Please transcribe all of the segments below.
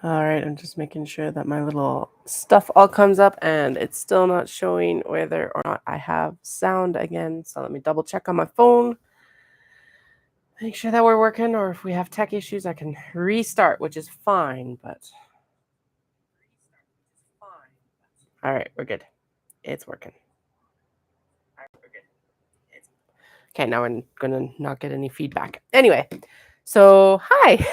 All right, I'm just making sure that my little stuff all comes up, and it's still not showing whether or not I have sound again. So let me double check on my phone. Make sure that we're working, or if we have tech issues, I can restart, which is fine, but... All right, we're good. It's working. Okay, now I'm gonna not get any feedback. Anyway, so hi.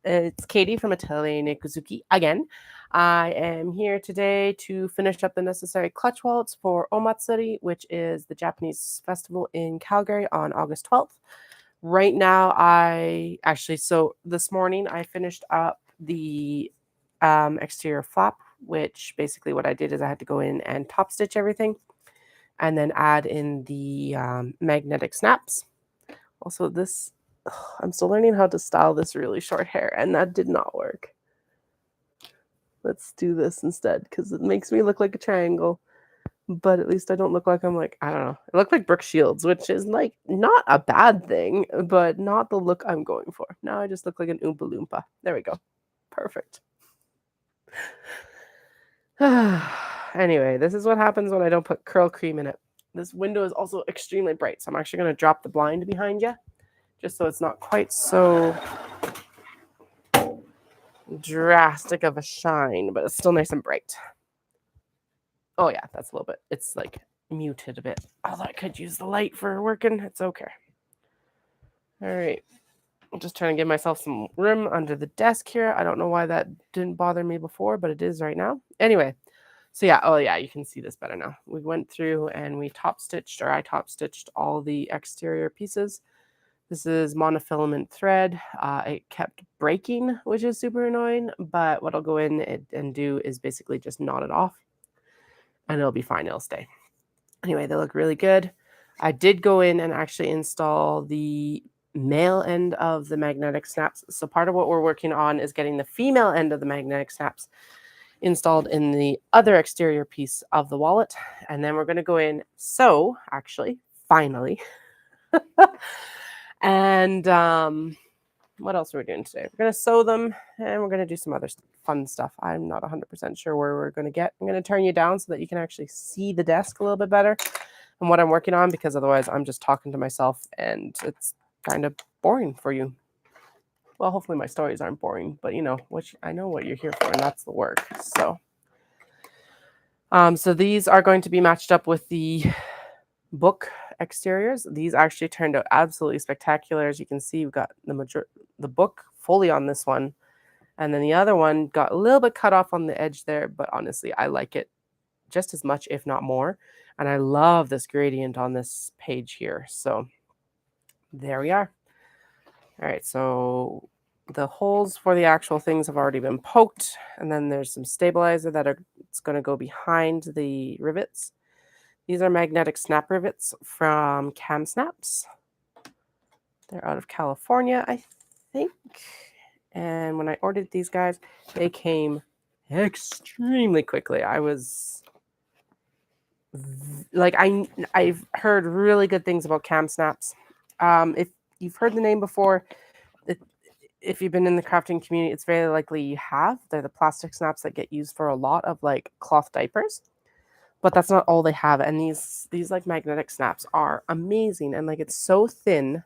It's Katie from Atelier Nikuzuki again. I am here today to finish up the necessary clutch wallets for Omatsuri, which is the Japanese festival in Calgary on August 12th. Right now, so this morning I finished up the exterior flap, which basically what I did is I had to go in and top stitch everything and then add in the magnetic snaps. Also, I'm still learning how to style this really short hair, and that did not work. Let's do this instead, because it makes me look like a triangle, but at least I don't look like I'm like, I don't know. I look like Brooke Shields, which is like not a bad thing, but not the look I'm going for. Now I just look like an Oompa Loompa. There we go. Perfect. Anyway, this is what happens when I don't put curl cream in it. This window is also extremely bright, so I'm actually going to drop the blind behind you, just so it's not quite so drastic of a shine, but it's still nice and bright. Oh yeah, that's a little bit. It's like muted a bit. Although I could use the light for working. It's okay. All right. I'm just trying to give myself some room under the desk here. I don't know why that didn't bother me before, but it is right now. Anyway, so yeah, oh yeah, you can see this better now. We went through and I top stitched all the exterior pieces. This is monofilament thread. It kept breaking, which is super annoying, but what I'll go in and do is basically just knot it off and it'll be fine, it'll stay. Anyway, they look really good. I did go in and actually install the male end of the magnetic snaps. So part of what we're working on is getting the female end of the magnetic snaps installed in the other exterior piece of the wallet. And then we're going to go in, finally. And what else are we doing today? We're going to sew them and we're going to do some other fun stuff. I'm not 100% sure where we're going to get. I'm going to turn you down so that you can actually see the desk a little bit better and what I'm working on, because otherwise I'm just talking to myself and it's kind of boring for you. Well, hopefully my stories aren't boring, but I know what you're here for, and that's the work. So these are going to be matched up with the book exteriors. These actually turned out absolutely spectacular. As you can see, we've got the book fully on this one, and then the other one got a little bit cut off on the edge there, but honestly, I like it just as much, if not more. And I love this gradient on this page here. So there we are. All right, so the holes for the actual things have already been poked, and then there's some stabilizer it's going to go behind the rivets. These are magnetic snap rivets from Cam Snaps. They're out of California, I think. And when I ordered these guys, they came extremely quickly. I was like, I've heard really good things about Cam Snaps. If you've heard the name before, if you've been in the crafting community, it's very likely you have. They're the plastic snaps that get used for a lot of like cloth diapers. But that's not all they have. And these like magnetic snaps are amazing. And like it's so thin,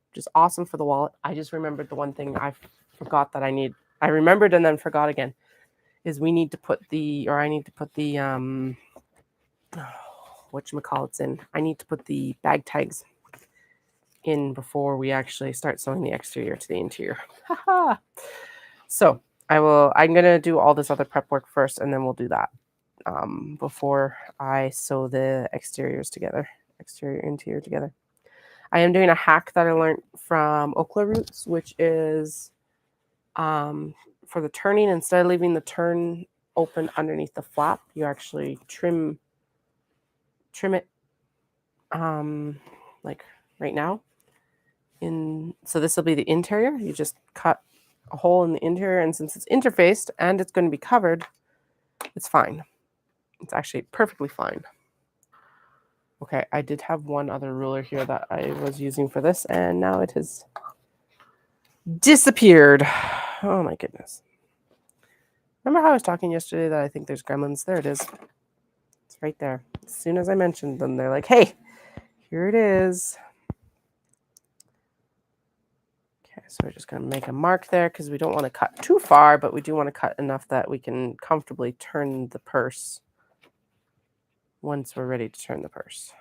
which is awesome for the wallet. I just remembered the one thing I forgot that I remembered and then forgot again, is I need to put the whatchamacallits in. I need to put the bag tags in before we actually start sewing the exterior to the interior. So I'm gonna do all this other prep work first, and then we'll do that before I sew the exterior interior together. I am doing a hack that I learned from Okla Roots, which is for the turning. Instead of leaving the turn open underneath the flap, you actually trim it like right now. So this will be the interior. You just cut a hole in the interior, and since it's interfaced and it's going to be covered, it's fine. It's actually perfectly fine. Okay, I did have one other ruler here that I was using for this, and now it has disappeared. Oh my goodness. Remember how I was talking yesterday that I think there's gremlins? There it is. It's right there. As soon as I mentioned them, they're like, hey, here it is. Okay, so we're just going to make a mark there because we don't want to cut too far, but we do want to cut enough that we can comfortably turn the purse once we're ready to turn the purse.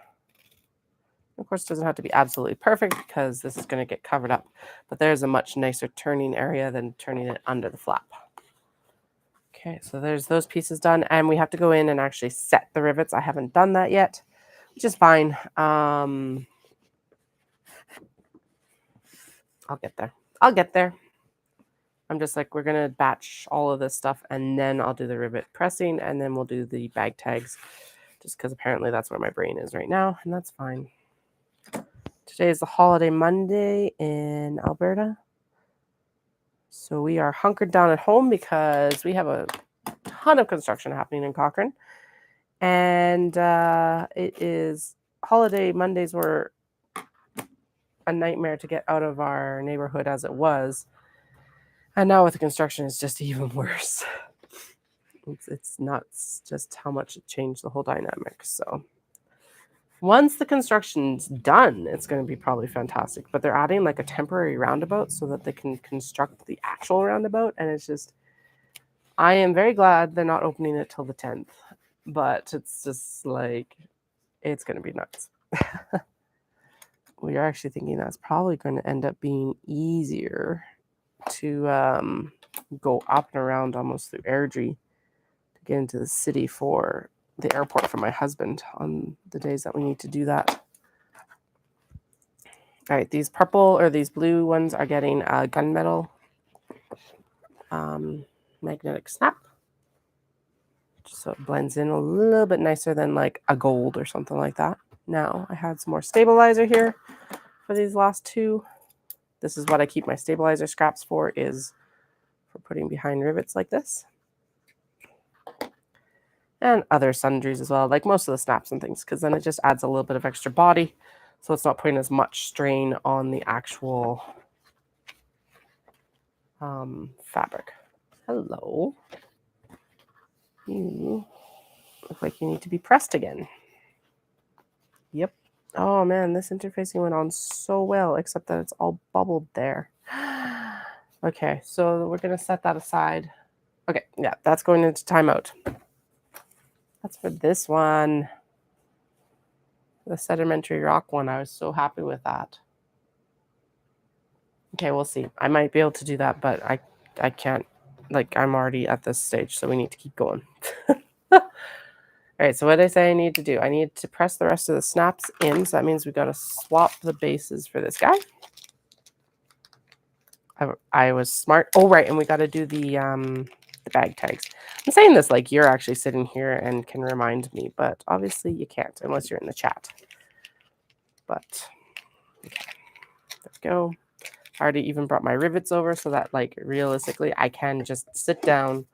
Of course, it doesn't have to be absolutely perfect because this is going to get covered up, but there's a much nicer turning area than turning it under the flap. Okay, so there's those pieces done, and we have to go in and actually set the rivets. I haven't done that yet, which is fine. I'll get there. I'll get there. I'm just like, we're going to batch all of this stuff, and then I'll do the rivet pressing, and then we'll do the bag tags, just because apparently that's where my brain is right now, and that's fine. Today is the holiday Monday in Alberta. So we are hunkered down at home because we have a ton of construction happening in Cochrane. And it is holiday Mondays were a nightmare to get out of our neighborhood as it was. And now with the construction, it's just even worse. It's nuts just how much it changed the whole dynamic. So once the construction's done, it's going to be probably fantastic. But they're adding like a temporary roundabout so that they can construct the actual roundabout. And it's just, I am very glad they're not opening it till the 10th. But it's just like, it's going to be nuts. We are actually thinking that's probably going to end up being easier to go up and around almost through Airdrie to get into the city for the airport for my husband on the days that we need to do that. All right, these purple or these blue ones are getting a gunmetal magnetic snap. So it blends in a little bit nicer than like a gold or something like that. Now I had some more stabilizer here for these last two. This is what I keep my stabilizer scraps for, is for putting behind rivets like this. And other sundries as well, like most of the snaps and things, because then it just adds a little bit of extra body. So it's not putting as much strain on the actual fabric. Hello. You look like you need to be pressed again. Yep. Oh man, this interfacing went on so well, except that it's all bubbled there. Okay, so we're going to set that aside. Okay, yeah, that's going into timeout. That's for this one. The sedimentary rock one, I was so happy with that. Okay, we'll see. I might be able to do that, but I can't. Like, I'm already at this stage, so we need to keep going. All right, so what did I say I need to do? I need to press the rest of the snaps in, so that means we got to swap the bases for this guy. I was smart. Oh, right, and we got to do the bag tags. I'm saying this like you're actually sitting here and can remind me, but obviously you can't unless you're in the chat. But, okay, there we go. I already even brought my rivets over so that, like, realistically, I can just sit down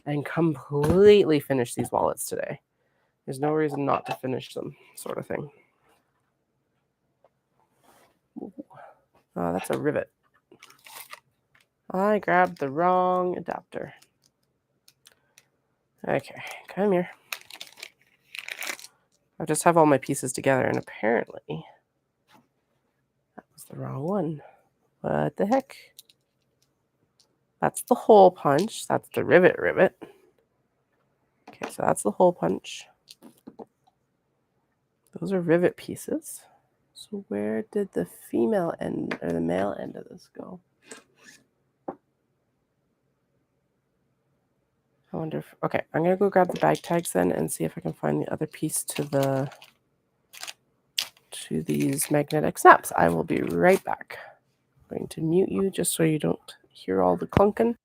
and completely finish these wallets today. There's no reason not to finish them, sort of thing. Oh, that's a rivet. I grabbed the wrong adapter. Okay, come here. I just have all my pieces together, and apparently that was the wrong one. What the heck? That's the hole punch. That's the rivet. Okay, so that's the hole punch. Those are rivet pieces. So where did the female end or the male end of this go? I wonder if, okay, I'm gonna go grab the bag tags then and see if I can find the other piece to these magnetic snaps. I will be right back. I'm going to mute you just so you don't hear all the clunking.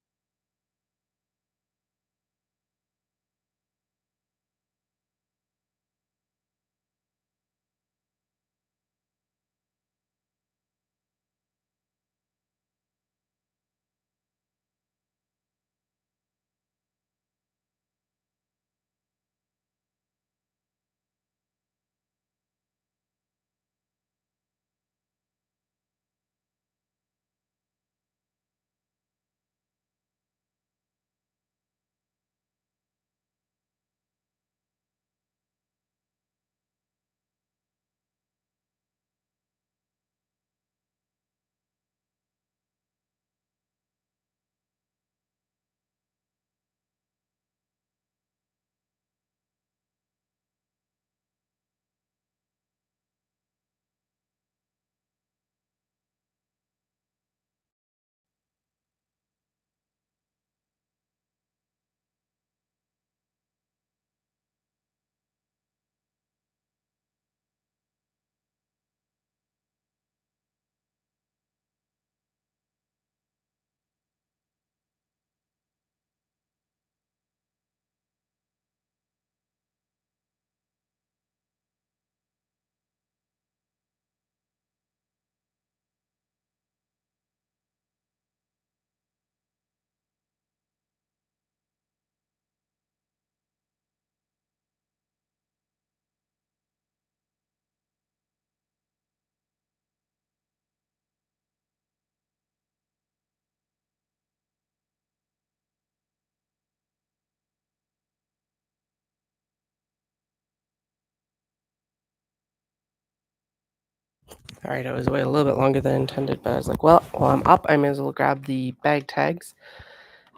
All right, I was waiting a little bit longer than intended, but I was like, well, while I'm up, I may as well grab the bag tags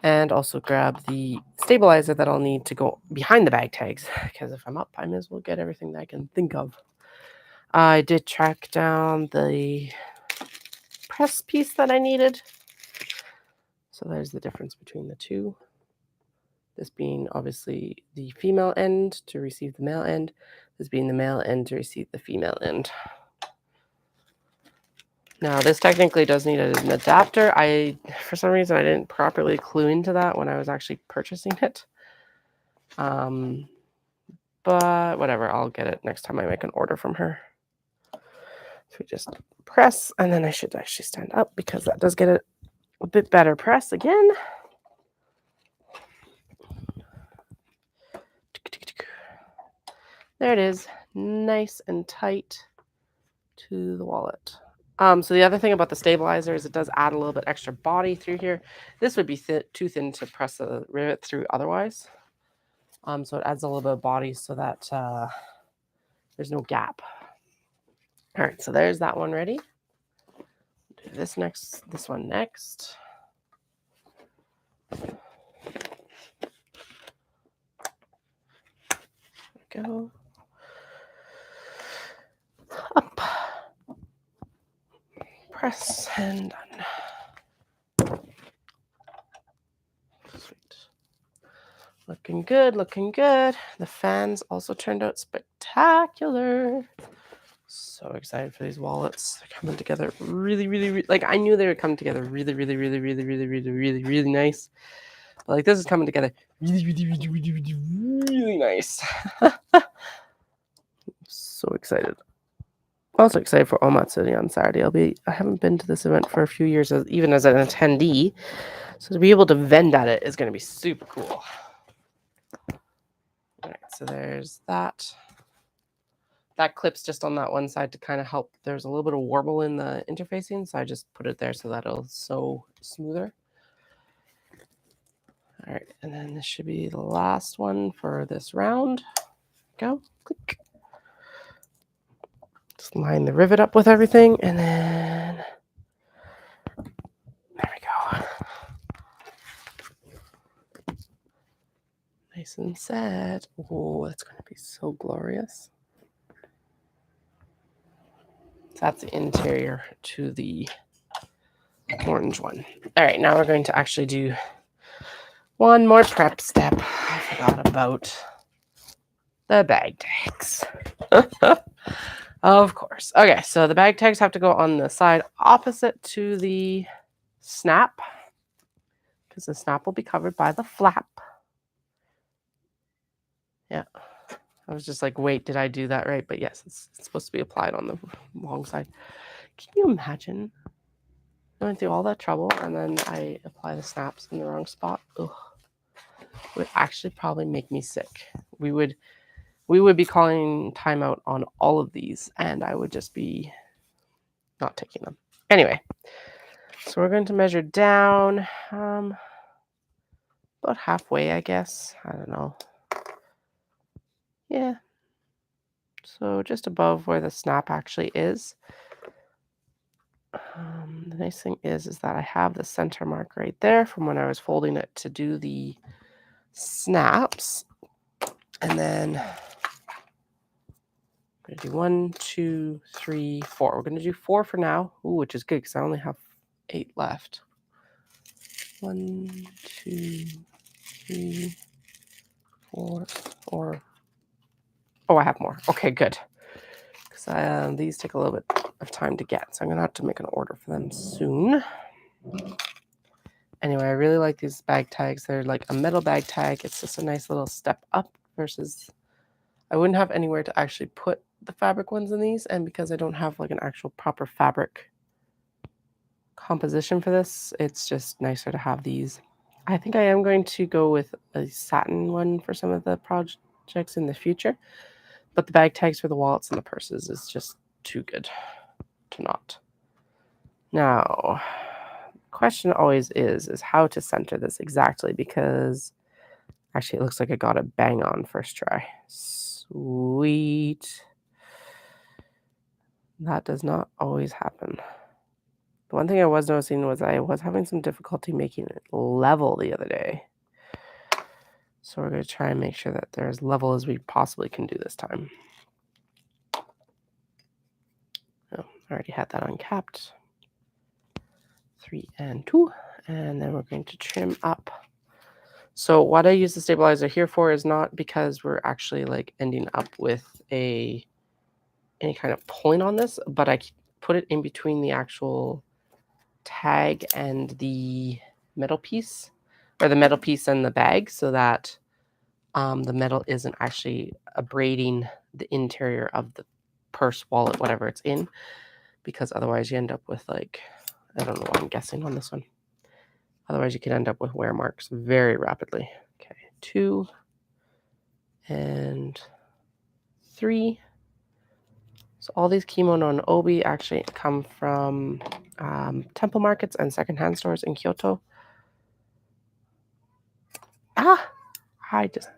and also grab the stabilizer that I'll need to go behind the bag tags, because if I'm up, I may as well get everything that I can think of. I did track down the press piece that I needed. So there's the difference between the two. This being obviously the female end to receive the male end, this being the male end to receive the female end. Now, this technically does need an adapter. For some reason, I didn't properly clue into that when I was actually purchasing it. But whatever, I'll get it next time I make an order from her. So we just press, and then I should actually stand up because that does get it a bit better press again. There it is, nice and tight to the wallet. So the other thing about the stabilizer is it does add a little bit extra body through here. This would be too thin to press the rivet through otherwise. So it adds a little bit of body so that there's no gap. All right, so there's that one ready. Do this one next. There we go. Up. Press and done. Sweet. Looking good, looking good. The fans also turned out spectacular. So excited for these wallets. They're coming together really, like I knew they would come together really nice. But like this is coming together really nice. I'm so excited. Also excited for Omatsuri on Saturday. I haven't been to this event for a few years, even as an attendee. So to be able to vend at it is going to be super cool. All right, so there's that. That clips just on that one side to kind of help. There's a little bit of warble in the interfacing, so I just put it there so that it'll sew smoother. All right, and then this should be the last one for this round. Go, click. Just line the rivet up with everything, and then there we go. Nice and set. Oh, that's going to be so glorious. So that's the interior to the orange one. All right, now we're going to actually do one more prep step. I forgot about the bag tags. Of course. Okay, so the bag tags have to go on the side opposite to the snap, because the snap will be covered by the flap. Yeah. I was just like, wait, did I do that right? But yes, it's supposed to be applied on the long side. Can you imagine going through all that trouble and then I apply the snaps in the wrong spot? Ugh. It would actually probably make me sick. We would be calling timeout on all of these, and I would just be not taking them. Anyway, so we're going to measure down about halfway, I guess. I don't know. Yeah. So just above where the snap actually is. The nice thing is that I have the center mark right there from when I was folding it to do the snaps. And then I'm going to do 1, 2, 3, 4. We're going to do 4 for now, which is good because I only have 8 left. 1, 2, 3, 4, or oh, I have more. Okay, good. Because these take a little bit of time to get, so I'm going to have to make an order for them soon. Anyway, I really like these bag tags. They're like a metal bag tag. It's just a nice little step up versus I wouldn't have anywhere to actually put the fabric ones in these, and because I don't have like an actual proper fabric composition for this, it's just nicer to have these. I think I am going to go with a satin one for some of the projects in the future, but the bag tags for the wallets and the purses is just too good to not. Now, question always is how to center this exactly, because actually it looks like I got it bang on first try. Sweet. That does not always happen. The one thing I was noticing was I was having some difficulty making it level the other day. So we're going to try and make sure that they're as level as we possibly can do this time. Oh, I already had that uncapped. 3 and 2. And then we're going to trim up. So what I use the stabilizer here for is not because we're actually like ending up with any kind of point on this, but I put it in between the actual tag and the metal piece, or the metal piece and the bag, so that the metal isn't actually abrading the interior of the purse, wallet, whatever it's in, because otherwise you end up with like, I don't know what I'm guessing on this one. Otherwise you can end up with wear marks very rapidly. Okay, 2 and 3. So all these kimono and obi actually come from temple markets and secondhand stores in Kyoto. I just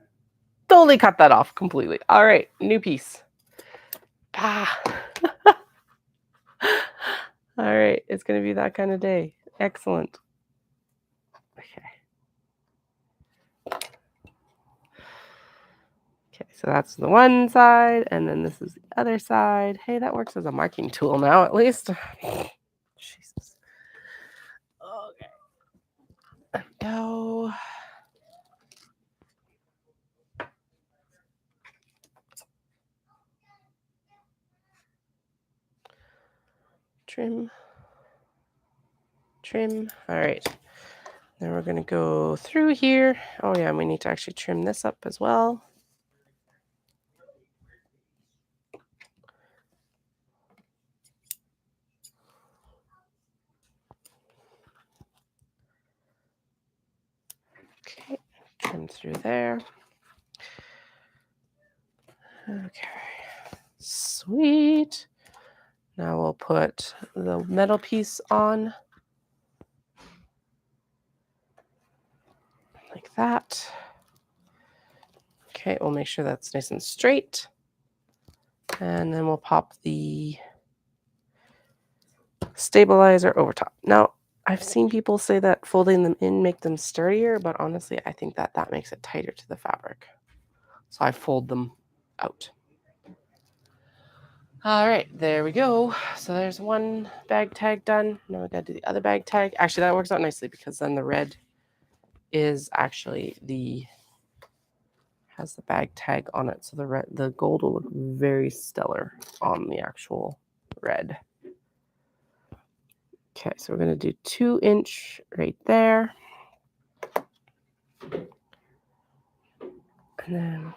totally cut that off completely. All right, new piece. All right, it's going to be that kind of day. Excellent. Okay. Okay, so that's the one side, and then this is the other side. Hey, that works as a marking tool now, at least. Jesus. Okay. There we go. Trim. Trim. All right. Then we're going to go through here. Oh, yeah, and we need to actually trim this up as well. Okay, trim through there. Okay, sweet. Now we'll put the metal piece on. Like that. Okay, we'll make sure that's nice and straight. And then we'll pop the stabilizer over top. Now, I've seen people say that folding them in make them sturdier, but honestly, I think that makes it tighter to the fabric. So I fold them out. All right, there we go. So there's one bag tag done. Now we gotta do the other bag tag. Actually, that works out nicely because then the red is actually has the bag tag on it. So the gold will look very stellar on the actual red. Okay, so we're gonna do 2-inch right there. And then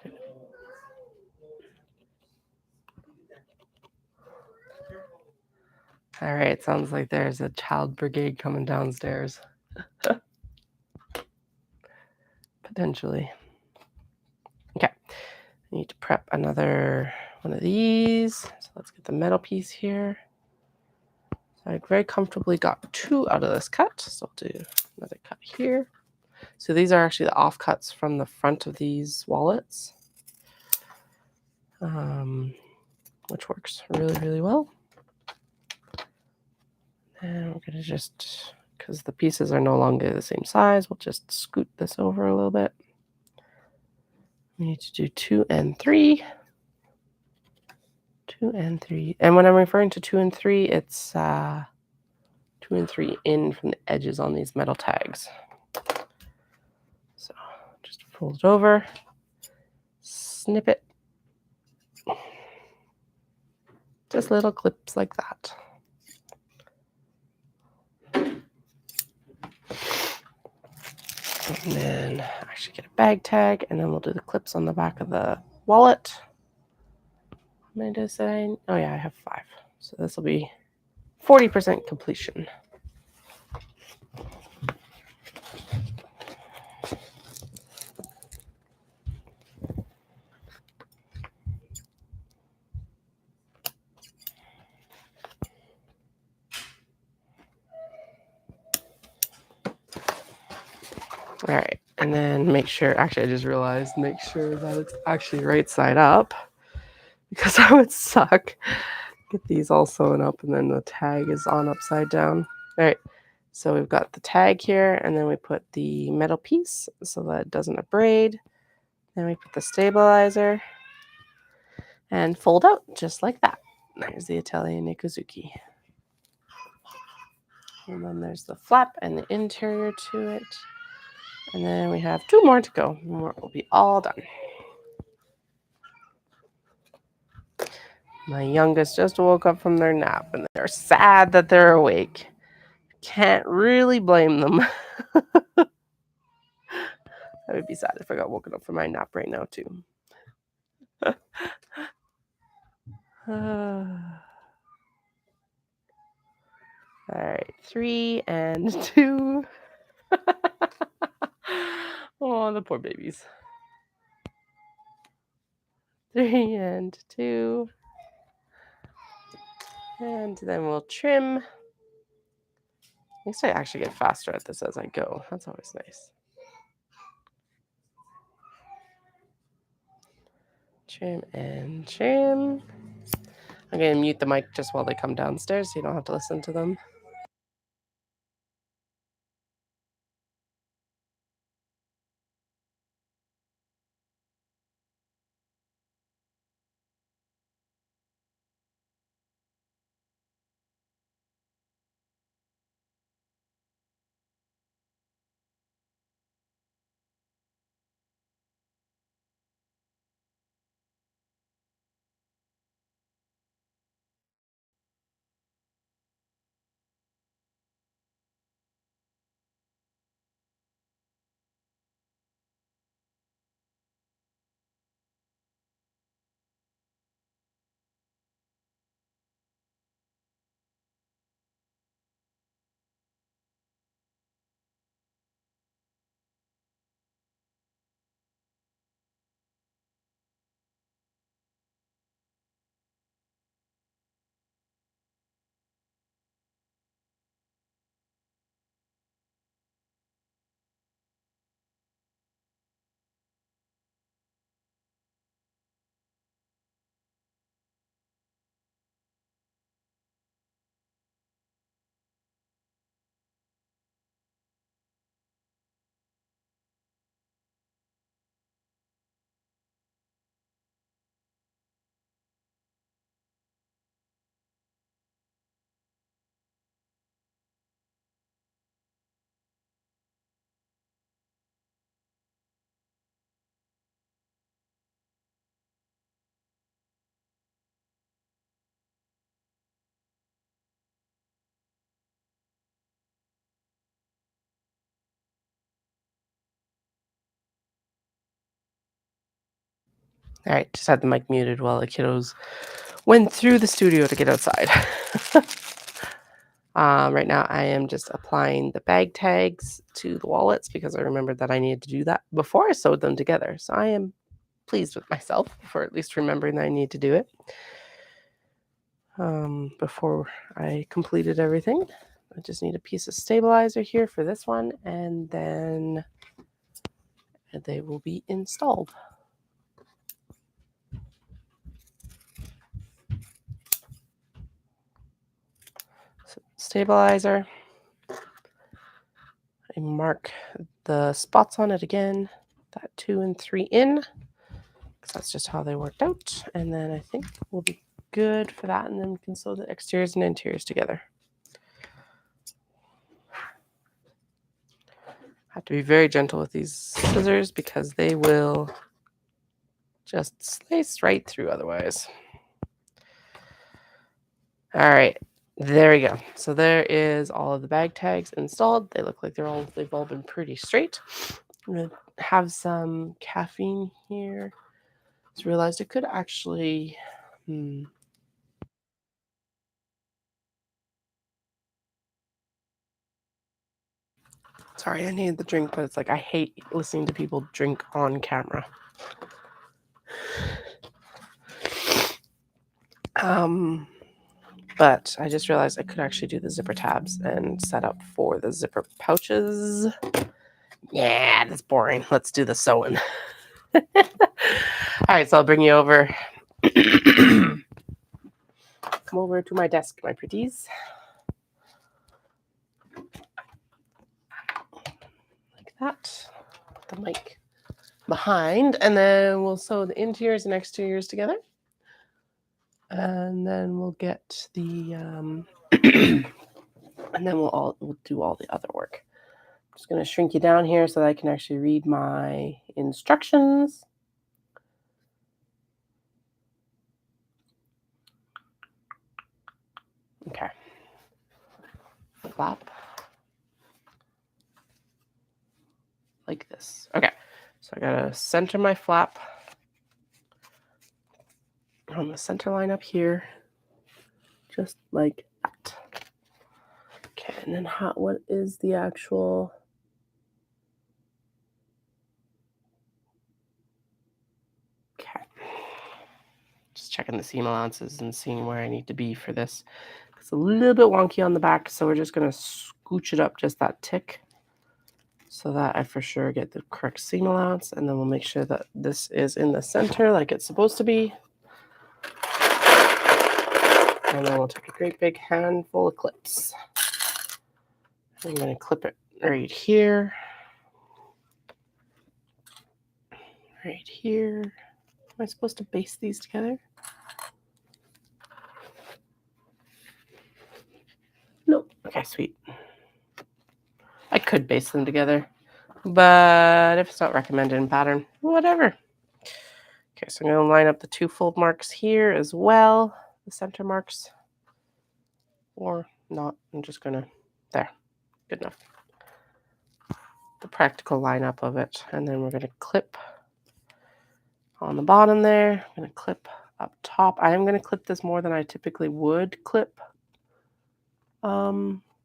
all right, sounds like there's a child brigade coming downstairs. Potentially. Okay, I need to prep another one of these. So let's get the metal piece here. So I very comfortably got 2 out of this cut. So I'll do another cut here. So these are actually the offcuts from the front of these wallets, which works really, really well. And we're going to just, because the pieces are no longer the same size, we'll just scoot this over a little bit. We need to do 2 and 3. 2 and 3. And when I'm referring to 2 and 3, it's 2 and 3 in from the edges on these metal tags. So just fold it over, snip it. Just little clips like that. And then actually get a bag tag, and then we'll do the clips on the back of the wallet. How many did I say? Oh yeah, I have 5. So this will be 40% completion. All right, and then make sure, actually I just realized, make sure that it's actually right side up, because that would suck Get these all sewn up, and then the tag is on upside down. All right, so we've got the tag here, and then we put the metal piece so that it doesn't abrade. Then we put the stabilizer and fold out just like that. There's the Italian Nikuzuki. And then there's the flap and the interior to it. And then we have 2 more to go. More will be all done. My youngest just woke up from their nap, and they're sad that they're awake. Can't really blame them. I would be sad if I got woken up from my nap right now, too. All right, 3 and 2. Oh, the poor babies. 3 and 2. And then we'll trim. At least I actually get faster at this as I go. That's always nice. Trim and trim. I'm going to mute the mic just while they come downstairs so you don't have to listen to them. All right, just had the mic muted while the kiddos went through the studio to get outside. Right now, I am just applying the bag tags to the wallets because I remembered that I needed to do that before I sewed them together. So I am pleased with myself for at least remembering that I need to do it before I completed everything. I just need a piece of stabilizer here for this one, and then they will be installed. So, stabilizer. I mark the spots on it again, that 2 and 3 in, because that's just how they worked out. And then I think we'll be good for that, and then we can sew the exteriors and interiors together. Have to be very gentle with these scissors because they will just slice right through otherwise. All right, there we go. So there is all of the bag tags installed. They look like they've all been pretty straight. I'm gonna have some caffeine here. Just realized I could actually Sorry, I needed the drink, but it's like I hate listening to people drink on camera. But I just realized I could actually do the zipper tabs and set up for the zipper pouches. Yeah, that's boring. Let's do the sewing. All right, so I'll bring you over come over to my desk, my pretties. Like that. Put the mic behind, and then we'll sew the interiors and exteriors together. And then we'll get the, and then we'll do all the other work. I'm just going to shrink you down here so that I can actually read my instructions. Okay. Flap. Like this. Okay. So I got to center my flap on the center line up here. Just like that. Okay. And then what is the actual... Okay. Just checking the seam allowances and seeing where I need to be for this. It's a little bit wonky on the back, so we're just going to scooch it up just that tick so that I for sure get the correct seam allowance, and then we'll make sure that this is in the center like it's supposed to be. And then we'll take a great big handful of clips. I'm going to clip it right here. Right here. Am I supposed to baste these together? Nope. Okay, sweet. I could baste them together, but if it's not recommended in pattern, whatever. Okay, so I'm going to line up the 2 fold marks here as well, the center marks, or not. I'm just going to, there, good enough. The practical lineup of it, and then we're going to clip on the bottom there. I'm going to clip up top. I am going to clip this more than I typically would clip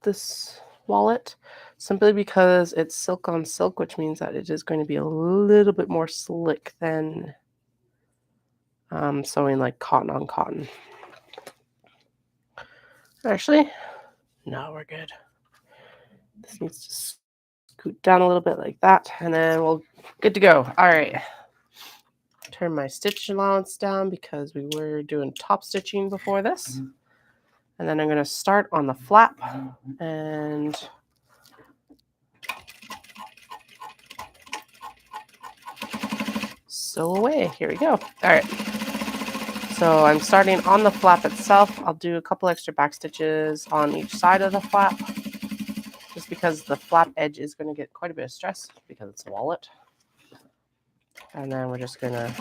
this wallet, simply because it's silk on silk, which means that it is going to be a little bit more slick than sewing like cotton on cotton. Actually, no, we're good. This needs to scoot down a little bit like that, and then we'll good to go. All right. Turn my stitch allowance down because we were doing top stitching before this. And then I'm going to start on the flap and sew away. Here we go. All right. So I'm starting on the flap itself. I'll do a couple extra back stitches on each side of the flap, just because the flap edge is going to get quite a bit of stress because it's a wallet. And then we're just going to...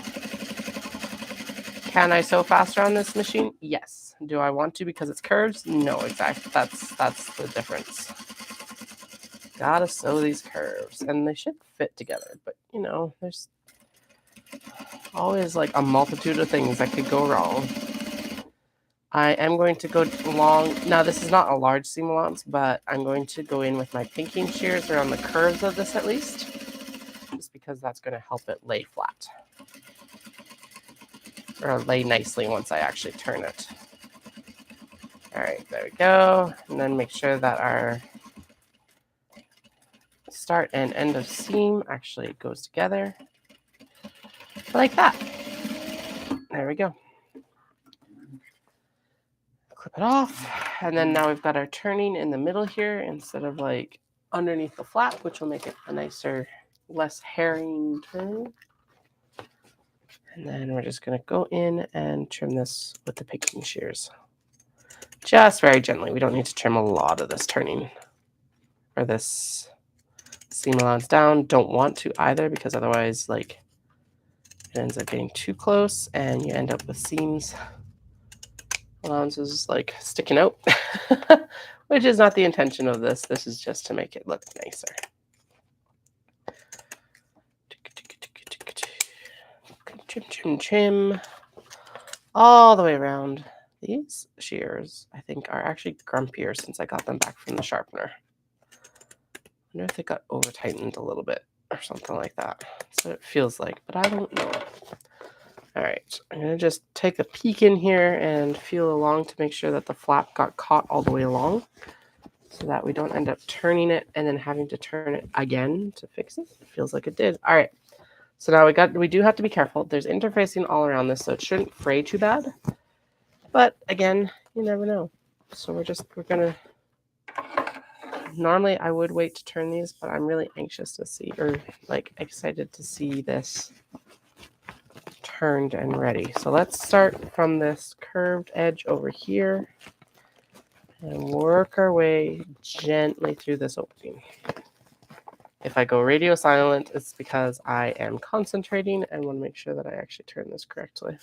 Can I sew faster on this machine? Yes. Do I want to because it's curves? No, exactly. That's the difference. Gotta sew these curves, and they should fit together. But you know, there's always like a multitude of things that could go wrong. I am going to go long. Now, this is not a large seam allowance, but I'm going to go in with my pinking shears around the curves of this at least, just because that's going to help it lay flat. Or lay nicely once I actually turn it. All right, there we go. And then make sure that our start and end of seam actually goes together. Like that. There we go. Clip it off. And then now we've got our turning in the middle here instead of like underneath the flap, which will make it a nicer, less herring turn. And then we're just going to go in and trim this with the picking shears. Just very gently. We don't need to trim a lot of this turning or this seam allowance down. Don't want to either, because otherwise like it ends up getting too close and you end up with seams allowances like sticking out, which is not the intention of this. This is just to make it look nicer. Trim, trim, trim all the way around. These shears, I think, are actually grumpier since I got them back from the sharpener. I wonder if they got over tightened a little bit or something like that. That's what it feels like, but I don't know. All right, I'm going to just take a peek in here and feel along to make sure that the flap got caught all the way along so that we don't end up turning it and then having to turn it again to fix it. It feels like it did. All right. So now we do have to be careful. There's interfacing all around this, so it shouldn't fray too bad. But again, You never know. So we're gonna, normally I would wait to turn these, but I'm really anxious to see, or like excited to see this turned and ready. So let's start from this curved edge over here and work our way gently through this opening. If I go radio silent, it's because I am concentrating and want to make sure that I actually turn this correctly.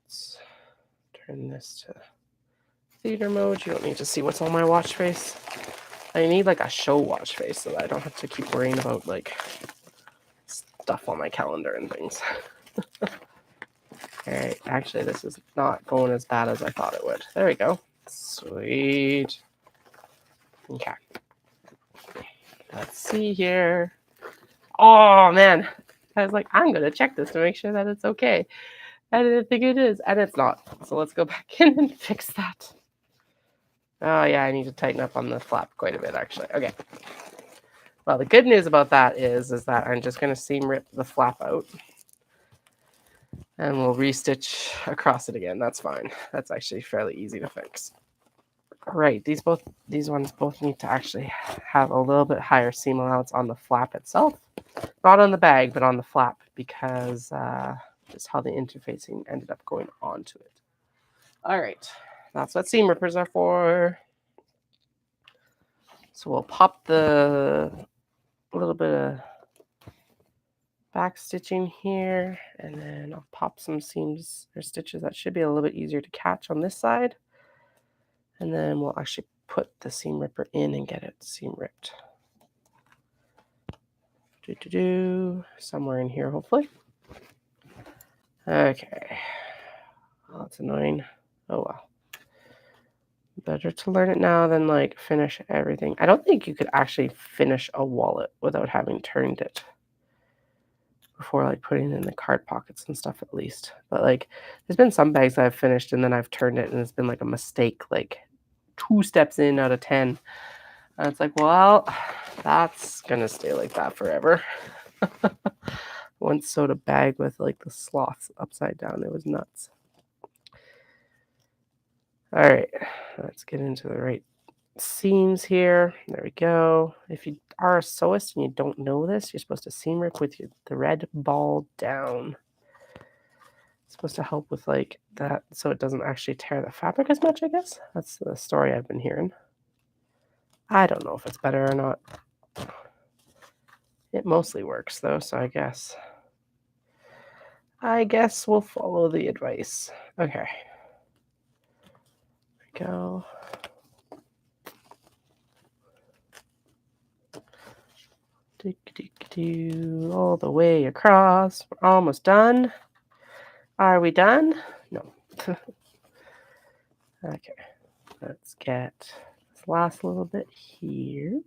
Let's turn this to theater mode. You don't need to see what's on my watch face. I need like a show watch face so that I don't have to keep worrying about like stuff on my calendar and things. All right, actually this is not going as bad as I thought it would. There we go. Sweet. Okay. Let's see here. Oh man, I was like, I'm gonna check this to make sure that it's okay. I didn't think it is, and it's not. So let's go back in and fix that. Oh yeah, I need to tighten up on the flap quite a bit actually. Okay. Well, the good news about that is that I'm just gonna seam rip the flap out. And we'll restitch across it again. That's fine. That's actually fairly easy to fix. All right, these ones both need to actually have a little bit higher seam allowance on the flap itself. Not on the bag, but on the flap, because just how the interfacing ended up going onto it. All right, that's what seam rippers are for. So we'll pop the little bit of back stitching here, and then I'll pop some seams or stitches that should be a little bit easier to catch on this side. And then we'll actually put the seam ripper in and get it seam ripped. Somewhere in here, hopefully. Okay. Oh, that's annoying. Oh well. Better to learn it now than like finish everything. I don't think you could actually finish a wallet without having turned it before like putting in the card pockets and stuff at least. But like there's been some bags that I've finished and then I've turned it and it's been like a mistake, like 2 steps in out of 10. And it's like, well, that's gonna stay like that forever. Once sewed a bag with like the sloths upside down. It was nuts. All right, let's get into the right seams here. There we go. If you are a sewist and you don't know this, you're supposed to seam rip with the thread ball down. It's supposed to help with like that so it doesn't actually tear the fabric as much, I guess. That's the story I've been hearing. I don't know if it's better or not. It mostly works though, so I guess we'll follow the advice. Okay. There we go. All the way across. We're almost done. Are we done? No. Okay. Let's get this last little bit here.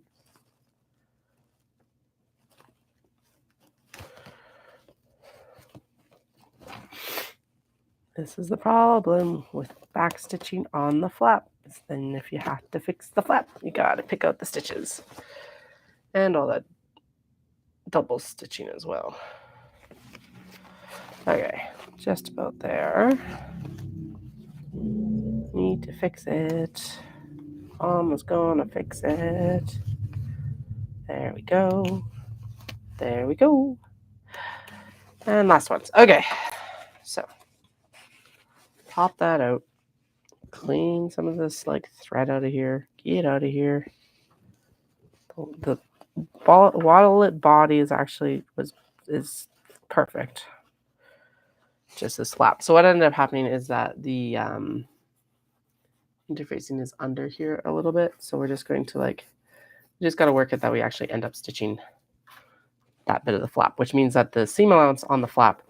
This is the problem with back stitching on the flap. Then if you have to fix the flap, you gotta pick out the stitches. And all that double stitching as well. Okay, just about there. Need to fix it. Almost gonna fix it. There we go. There we go. And last ones. Okay, so pop that out. Clean some of this like thread out of here. Get out of here. The wallet body is actually is perfect. Just this flap. So what ended up happening is that the interfacing is under here a little bit. So we're just going to like, we just got to work it that we actually end up stitching that bit of the flap, which means that the seam allowance on the flap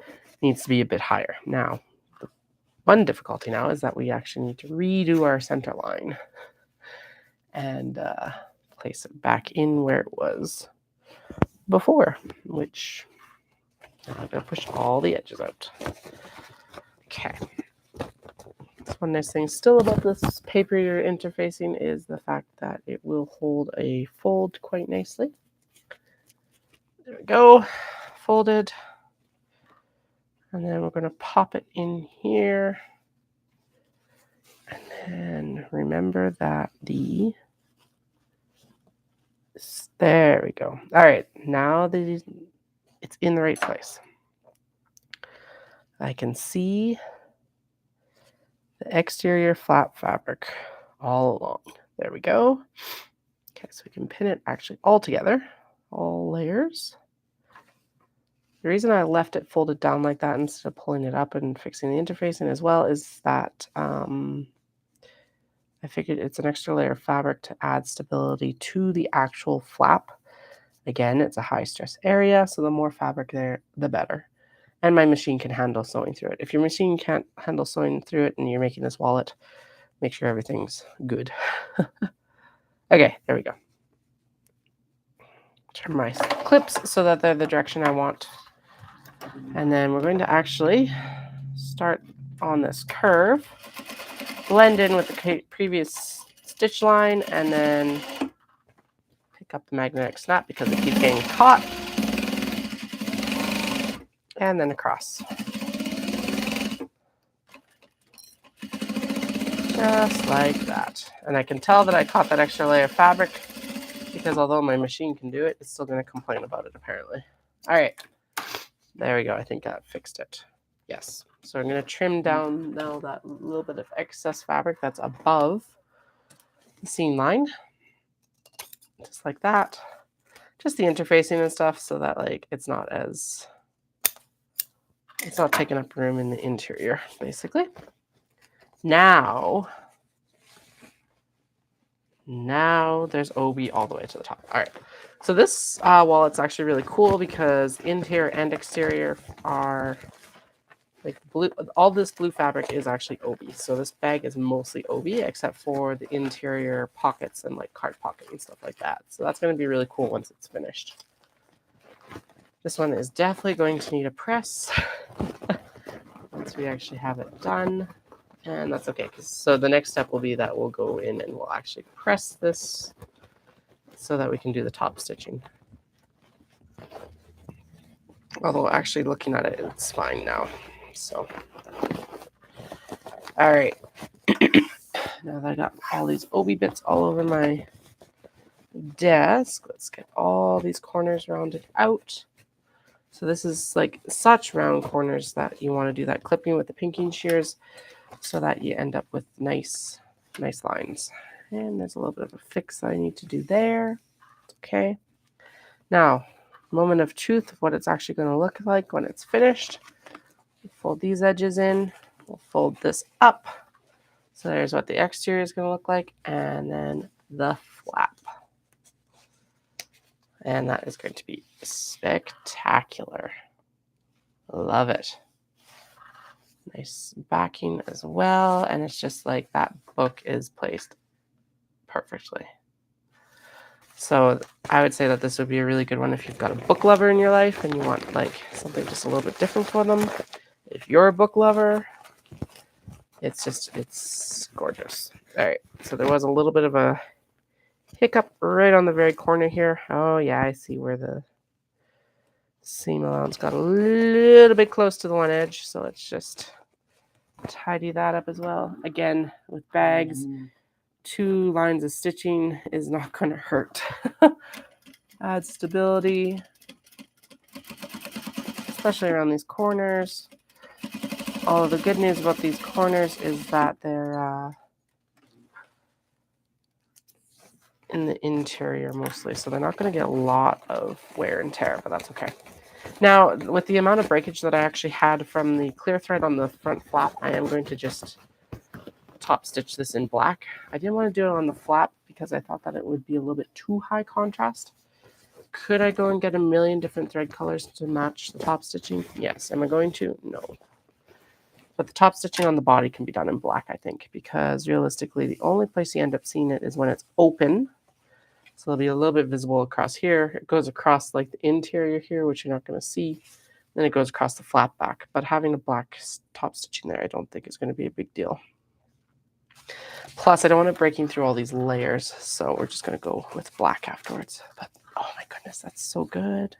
needs to be a bit higher. Now, the one difficulty now is that we actually need to redo our center line and place it back in where it was before, which I'm going to push all the edges out. Okay. So one nice thing still about this paper you're interfacing is the fact that it will hold a fold quite nicely. There we go, folded. And then we're going to pop it in here. And then remember that there we go. All right, now that it's in the right place. I can see the exterior flap fabric all along. There we go. Okay, so we can pin it actually all together, all layers. The reason I left it folded down like that instead of pulling it up and fixing the interfacing as well is that I figured it's an extra layer of fabric to add stability to the actual flap. Again, it's a high stress area, so the more fabric there, the better. And my machine can handle sewing through it. If your machine can't handle sewing through it and you're making this wallet, make sure everything's good. Okay, there we go. Turn my clips so that they're the direction I want. And then we're going to actually start on this curve, blend in with the previous stitch line, and then pick up the magnetic snap because it keeps getting caught, and then across. Just like that. And I can tell that I caught that extra layer of fabric because although my machine can do it, it's still going to complain about it apparently. All right, there we go. I think that fixed it. Yes. So I'm going to trim down now that little bit of excess fabric that's above the seam line. Just like that. Just the interfacing and stuff so that like it's not taking up room in the interior, basically. Now there's OB all the way to the top. All right. So this wallet's actually really cool because interior and exterior are like blue. All this blue fabric is actually OB. So this bag is mostly OB except for the interior pockets and like card pocket and stuff like that. So that's going to be really cool once it's finished. This one is definitely going to need a press once we actually have it done. And that's okay. So the next step will be that we'll go in and we'll actually press this so that we can do the top stitching. Although actually looking at it, it's fine now. So, all right. Now that I got all these OB bits all over my desk, let's get all these corners rounded out. So this is like such round corners that you want to do that clipping with the pinking shears so that you end up with nice lines. And there's a little bit of a fix that I need to do there. Okay. Now, moment of truth of what it's actually going to look like when it's finished. We'll fold these edges in. We'll fold this up. So there's what the exterior is going to look like. And then the flap. And that is going to be spectacular. Love it. Nice backing as well. And it's just like that book is placed perfectly. So I would say that this would be a really good one if you've got a book lover in your life and you want like something just a little bit different for them. If you're a book lover, it's gorgeous. All right, so there was a little bit of a hiccup right on the very corner here. Oh yeah, I see where the seam allowance got a little bit close to the one edge. So let's just tidy that up as well. Again, with bags, 2 lines of stitching is not going to hurt. Add stability, especially around these corners. All of the good news about these corners is that they're in the interior mostly, so they're not going to get a lot of wear and tear, but that's okay. Now, with the amount of breakage that I actually had from the clear thread on the front flap, I am going to just top stitch this in black. I didn't want to do it on the flap because I thought that it would be a little bit too high contrast. Could I go and get a million different thread colors to match the top stitching? Yes. Am I going to? No. But the top stitching on the body can be done in black, I think, because realistically, the only place you end up seeing it is when it's open. So it'll be a little bit visible across here. It goes across like the interior here, which you're not going to see. Then it goes across the flap back. But having a black top stitching there, I don't think is going to be a big deal. Plus, I don't want it breaking through all these layers, so we're just going to go with black afterwards. But oh my goodness, that's so good.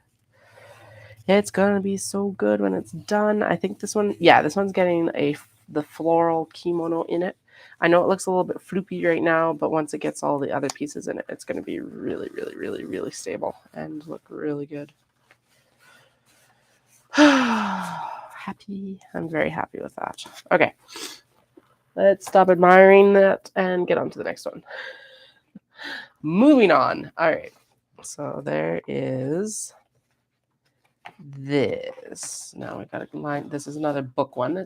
It's going to be so good when it's done. I think this one, yeah, this one's getting the floral kimono in it. I know it looks a little bit floopy right now, but once it gets all the other pieces in it, it's going to be really, really, really, really stable and look really good. Happy. I'm very happy with that. Okay. Let's stop admiring that and get on to the next one. Moving on. All right. So there is this. Now we got to combine. This is another book one.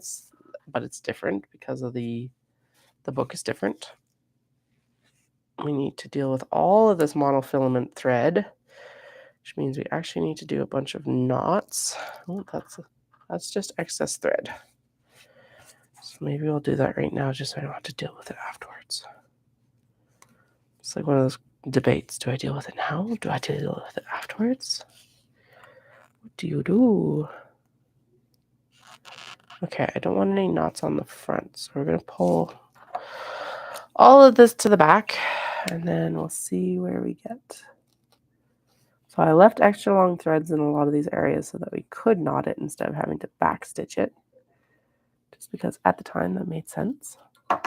But it's different because of the book is different. We need to deal with all of this monofilament thread, which means we actually need to do a bunch of knots. Oh, that's just excess thread. So maybe we'll do that right now just so I don't have to deal with it afterwards. It's like one of those debates. Do I deal with it now? Do I deal with it afterwards? What do you do? Okay, I don't want any knots on the front, so we're going to pull all of this to the back, and then we'll see where we get. So I left extra long threads in a lot of these areas so that we could knot it instead of having to backstitch it, just because at the time that made sense. There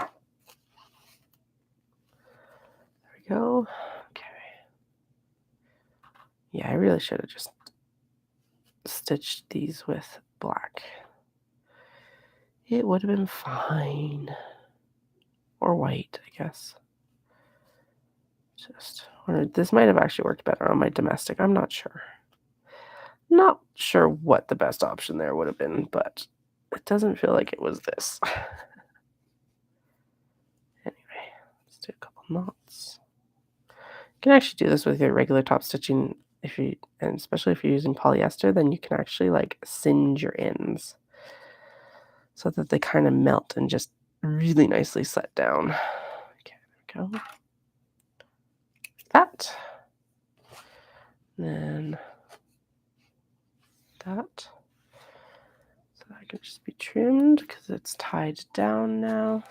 we go. Okay. Yeah, I really should have just stitched these with black. It would have been fine. Or white, I guess. Or this might have actually worked better on my domestic. I'm not sure. Not sure what the best option there would have been, but it doesn't feel like it was this. Anyway, let's do a couple knots. You can actually do this with your regular top stitching, and especially if you're using polyester, then you can actually like singe your ends so that they kind of melt and just really nicely set down. Okay, there we go. That. Then that. So that can just be trimmed because it's tied down now.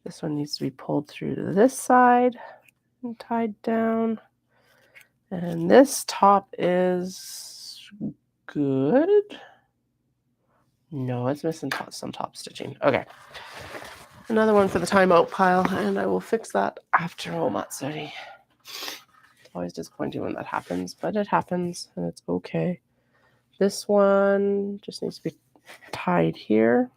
This one needs to be pulled through to this side and tied down. And this top is good. No, it's missing some top stitching. Okay. Another one for the timeout pile, and I will fix that after Omatsuri. It's always disappointing when that happens, but it happens, and it's okay. This one just needs to be tied here.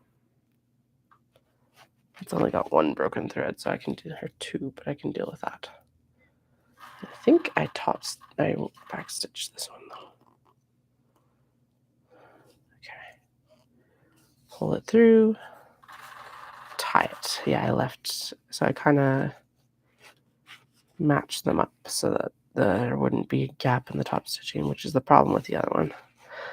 It's only got one broken thread, so I can do her two, but I can deal with that. I think I backstitched this one though. Okay. Pull it through. Tie it. Yeah, I left. So I kind of matched them up so that there wouldn't be a gap in the top stitching, which is the problem with the other one.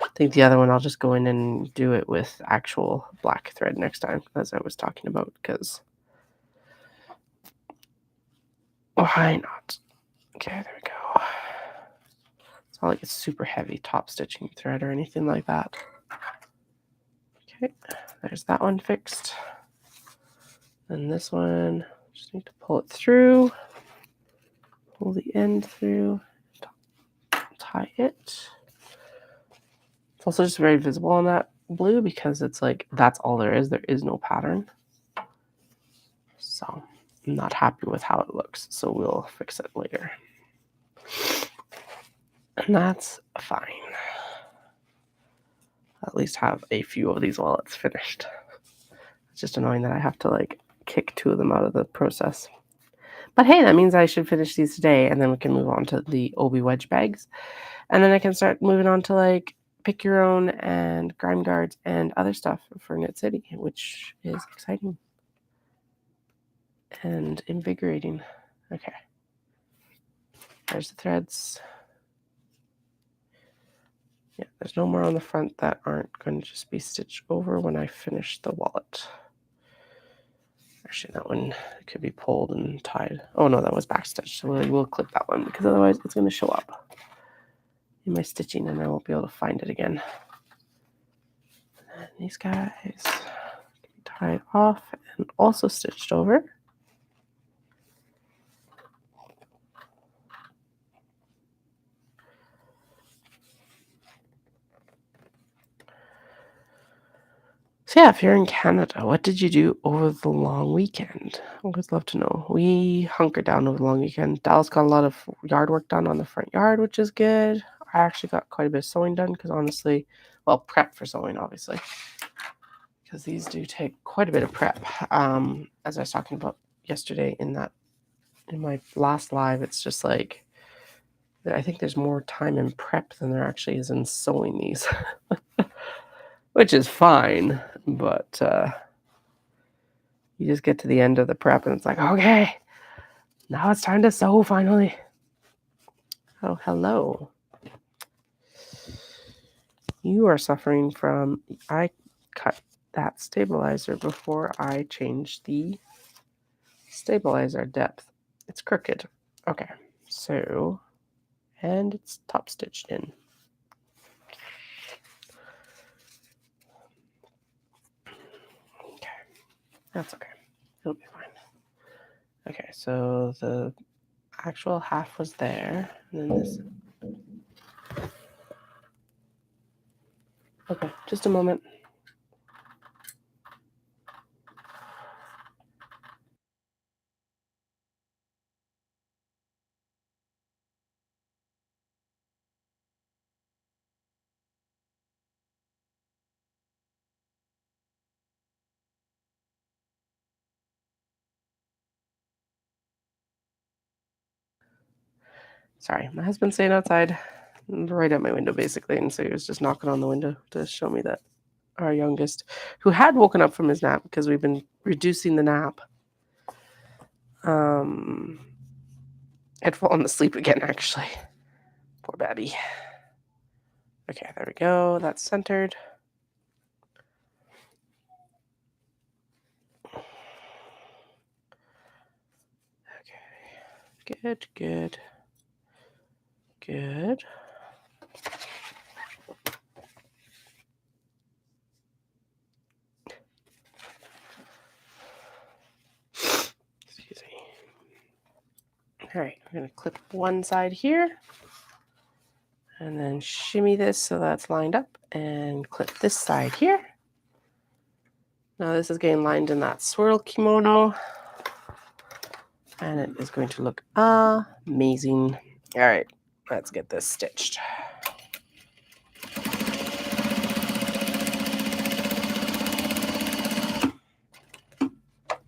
I think the other one I'll just go in and do it with actual black thread next time, as I was talking about, because why not? Okay, there we go. It's not like it's super heavy top stitching thread or anything like that. Okay, there's that one fixed. And this one, just need to pull it through, pull the end through, tie it. It's also just very visible on that blue because it's like, that's all there is. There is no pattern. So I'm not happy with how it looks. So we'll fix it later. And that's fine. At least have a few of these while it's finished. It's just annoying that I have to like kick two of them out of the process. But hey, that means I should finish these today, and then we can move on to the Obi wedge bags. And then I can start moving on to like pick your own and grime guards and other stuff for Knit City, which is exciting and invigorating. Okay. There's the threads. Yeah, there's no more on the front that aren't going to just be stitched over when I finish the wallet. Actually, that one could be pulled and tied. Oh no, that was backstitched. So we'll clip that one because otherwise it's going to show up in my stitching and I won't be able to find it again. And these guys can be tied off and also stitched over. So yeah, if you're in Canada, what did you do over the long weekend? I always love to know. We hunkered down over the long weekend. Dallas got a lot of yard work done on the front yard, which is good. I actually got quite a bit of sewing done because honestly, well, prep for sewing, obviously, because these do take quite a bit of prep. As I was talking about yesterday in my last live, it's just like I think there's more time in prep than there actually is in sewing these, which is fine, but you just get to the end of the prep and it's like, okay, now it's time to sew finally. Oh, hello. You are suffering from, I cut that stabilizer before I changed the stabilizer depth. It's crooked. Okay, so, and it's top stitched in. Okay, that's okay. It'll be fine. Okay, so the actual half was there, and then this. Okay, just a moment. Sorry, my husband's staying outside, right at my window basically, and so he was just knocking on the window to show me that our youngest, who had woken up from his nap because we've been reducing the nap, had fallen asleep again, actually. Poor Babby. Okay, there we go. That's centered. Okay. Good, good. Good. Excuse me. All right, I'm going to clip one side here. And then shimmy this so that's lined up. And clip this side here. Now this is getting lined in that swirl kimono. And it is going to look amazing. All right, let's get this stitched.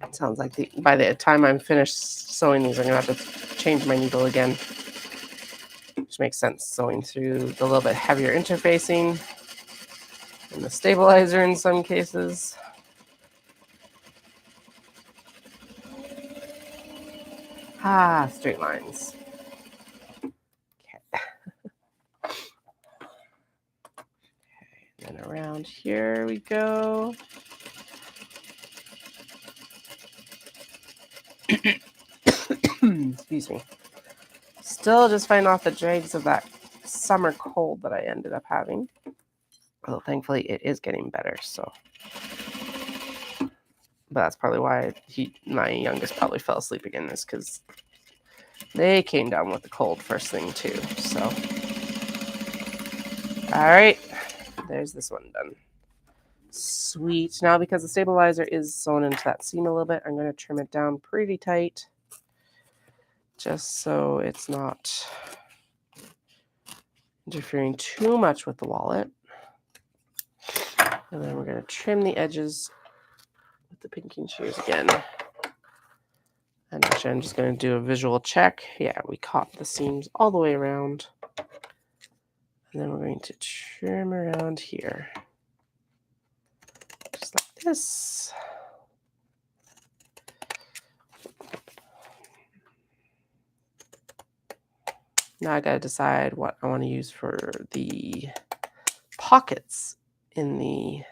It sounds like by the time I'm finished sewing these, I'm going to have to change my needle again. Which makes sense, sewing through the little bit heavier interfacing and the stabilizer in some cases. Straight lines. Okay. And around here we go. Excuse me. Still just fighting off the dregs of that summer cold that I ended up having. Well, thankfully it is getting better, so. But that's probably why my youngest probably fell asleep again, is because they came down with the cold first thing too, so. All right, there's this one done. Sweet. Now, because the stabilizer is sewn into that seam a little bit, I'm going to trim it down pretty tight, just so it's not interfering too much with the wallet. And then we're going to trim the edges with the pinking shears again. And actually, I'm just going to do a visual check. Yeah, we caught the seams all the way around. And then we're going to trim around here. Just like this. Now I got to decide what I want to use for the pockets in the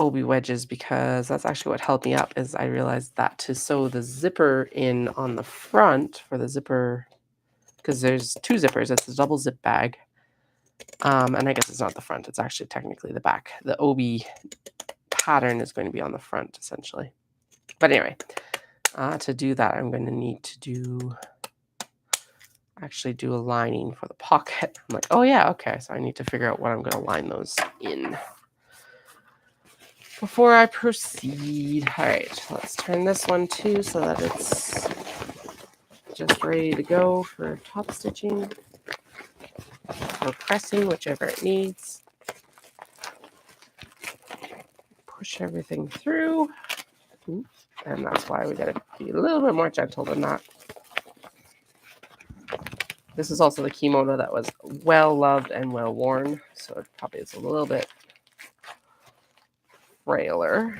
Obi wedges, because that's actually what helped me up, is I realized that to sew the zipper in on the front for the zipper, because there's two zippers, it's a double zip bag, and I guess it's not the front, it's actually technically the back. The Obi pattern is going to be on the front essentially, but anyway, to do that I'm going to need to actually do a lining for the pocket. I'm like, oh yeah, okay, so I need to figure out what I'm going to line those in. before I proceed. All right, let's turn this one too so that it's just ready to go for top stitching or pressing, whichever it needs. Push everything through. And that's why we gotta be a little bit more gentle than that. This is also the kimono that was well loved and well worn, so it probably is a little bit frailer.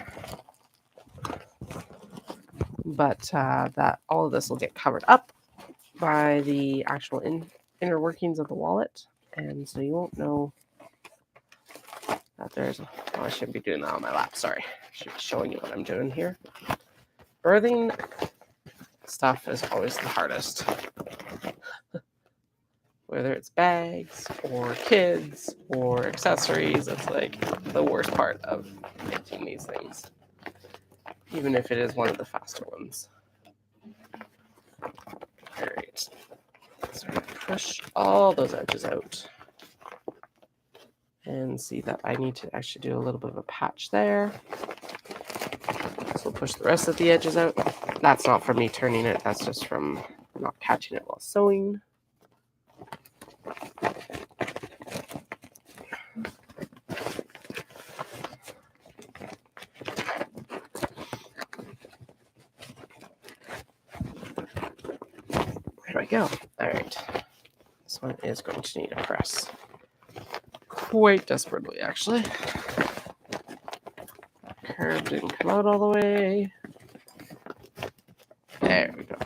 But that all of this will get covered up by the actual inner workings of the wallet, and so you won't know that there's. Oh, I shouldn't be doing that on my lap. Sorry, I should be showing you what I'm doing here. Birthing stuff is always the hardest. Whether it's bags or kids or accessories, it's like the worst part of making these things, even if it is one of the faster ones. All right, so I'm gonna push all those edges out and see that I need to actually do a little bit of a patch there. So push the rest of the edges out. That's not from me turning it, that's just from not catching it while sewing. There we go. All right. This one is going to need a press. Quite desperately, actually. Curve didn't come out all the way. There we go.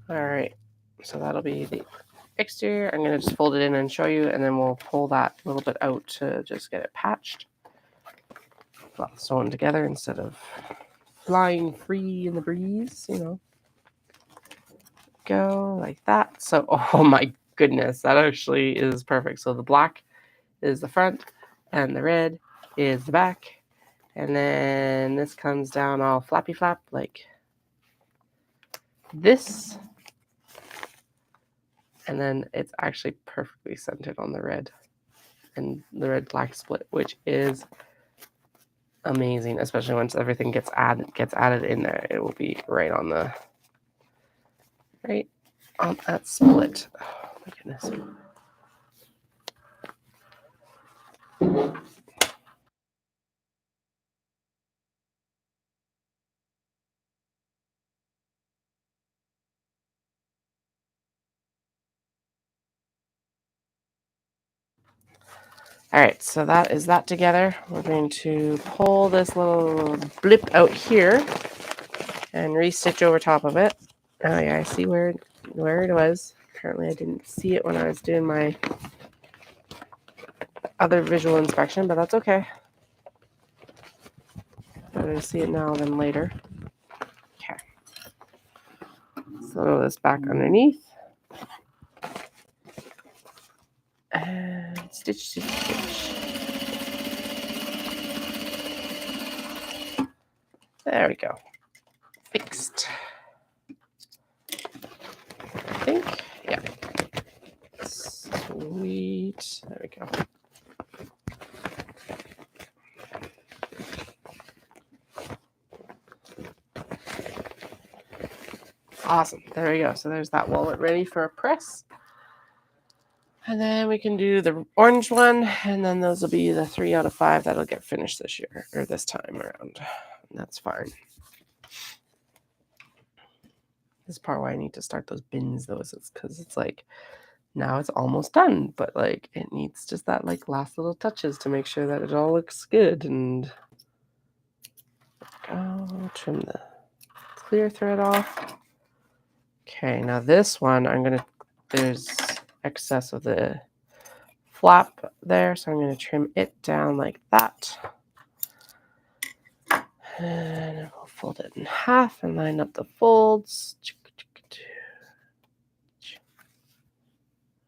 All right. So that'll be the exterior. I'm going to just fold it in and show you, and then we'll pull that a little bit out to just get it patched. Well, sewn together instead of flying free in the breeze, you know. Go like that. So, oh my goodness, that actually is perfect. So the black is the front and the red is the back. And then this comes down all flappy flap like this. And then it's actually perfectly centered on the red and the red black split, which is amazing, especially once everything gets added in there. It will be right on that split. Oh my goodness. All right, so that is that together. We're going to pull this little blip out here and restitch over top of it. Oh yeah, I see where it was. Apparently I didn't see it when I was doing my other visual inspection, but that's okay. Better to see it now than later. Okay. Throw this back underneath. And stitch, stitch, stitch. There we go. Fixed. I think. Yeah. Sweet. There we go. Awesome. There we go. So there's that wallet ready for a press. And then we can do the orange one, and then those will be the 3 out of 5 that'll get finished this year, or this time around. And that's fine. This part why I need to start those bins, though, is because it's like, now it's almost done, but like it needs just that like last little touches to make sure that it all looks good. And go trim the clear thread off. Okay, now this one there's excess of the flap there, so I'm going to trim it down like that. And we'll fold it in half and line up the folds.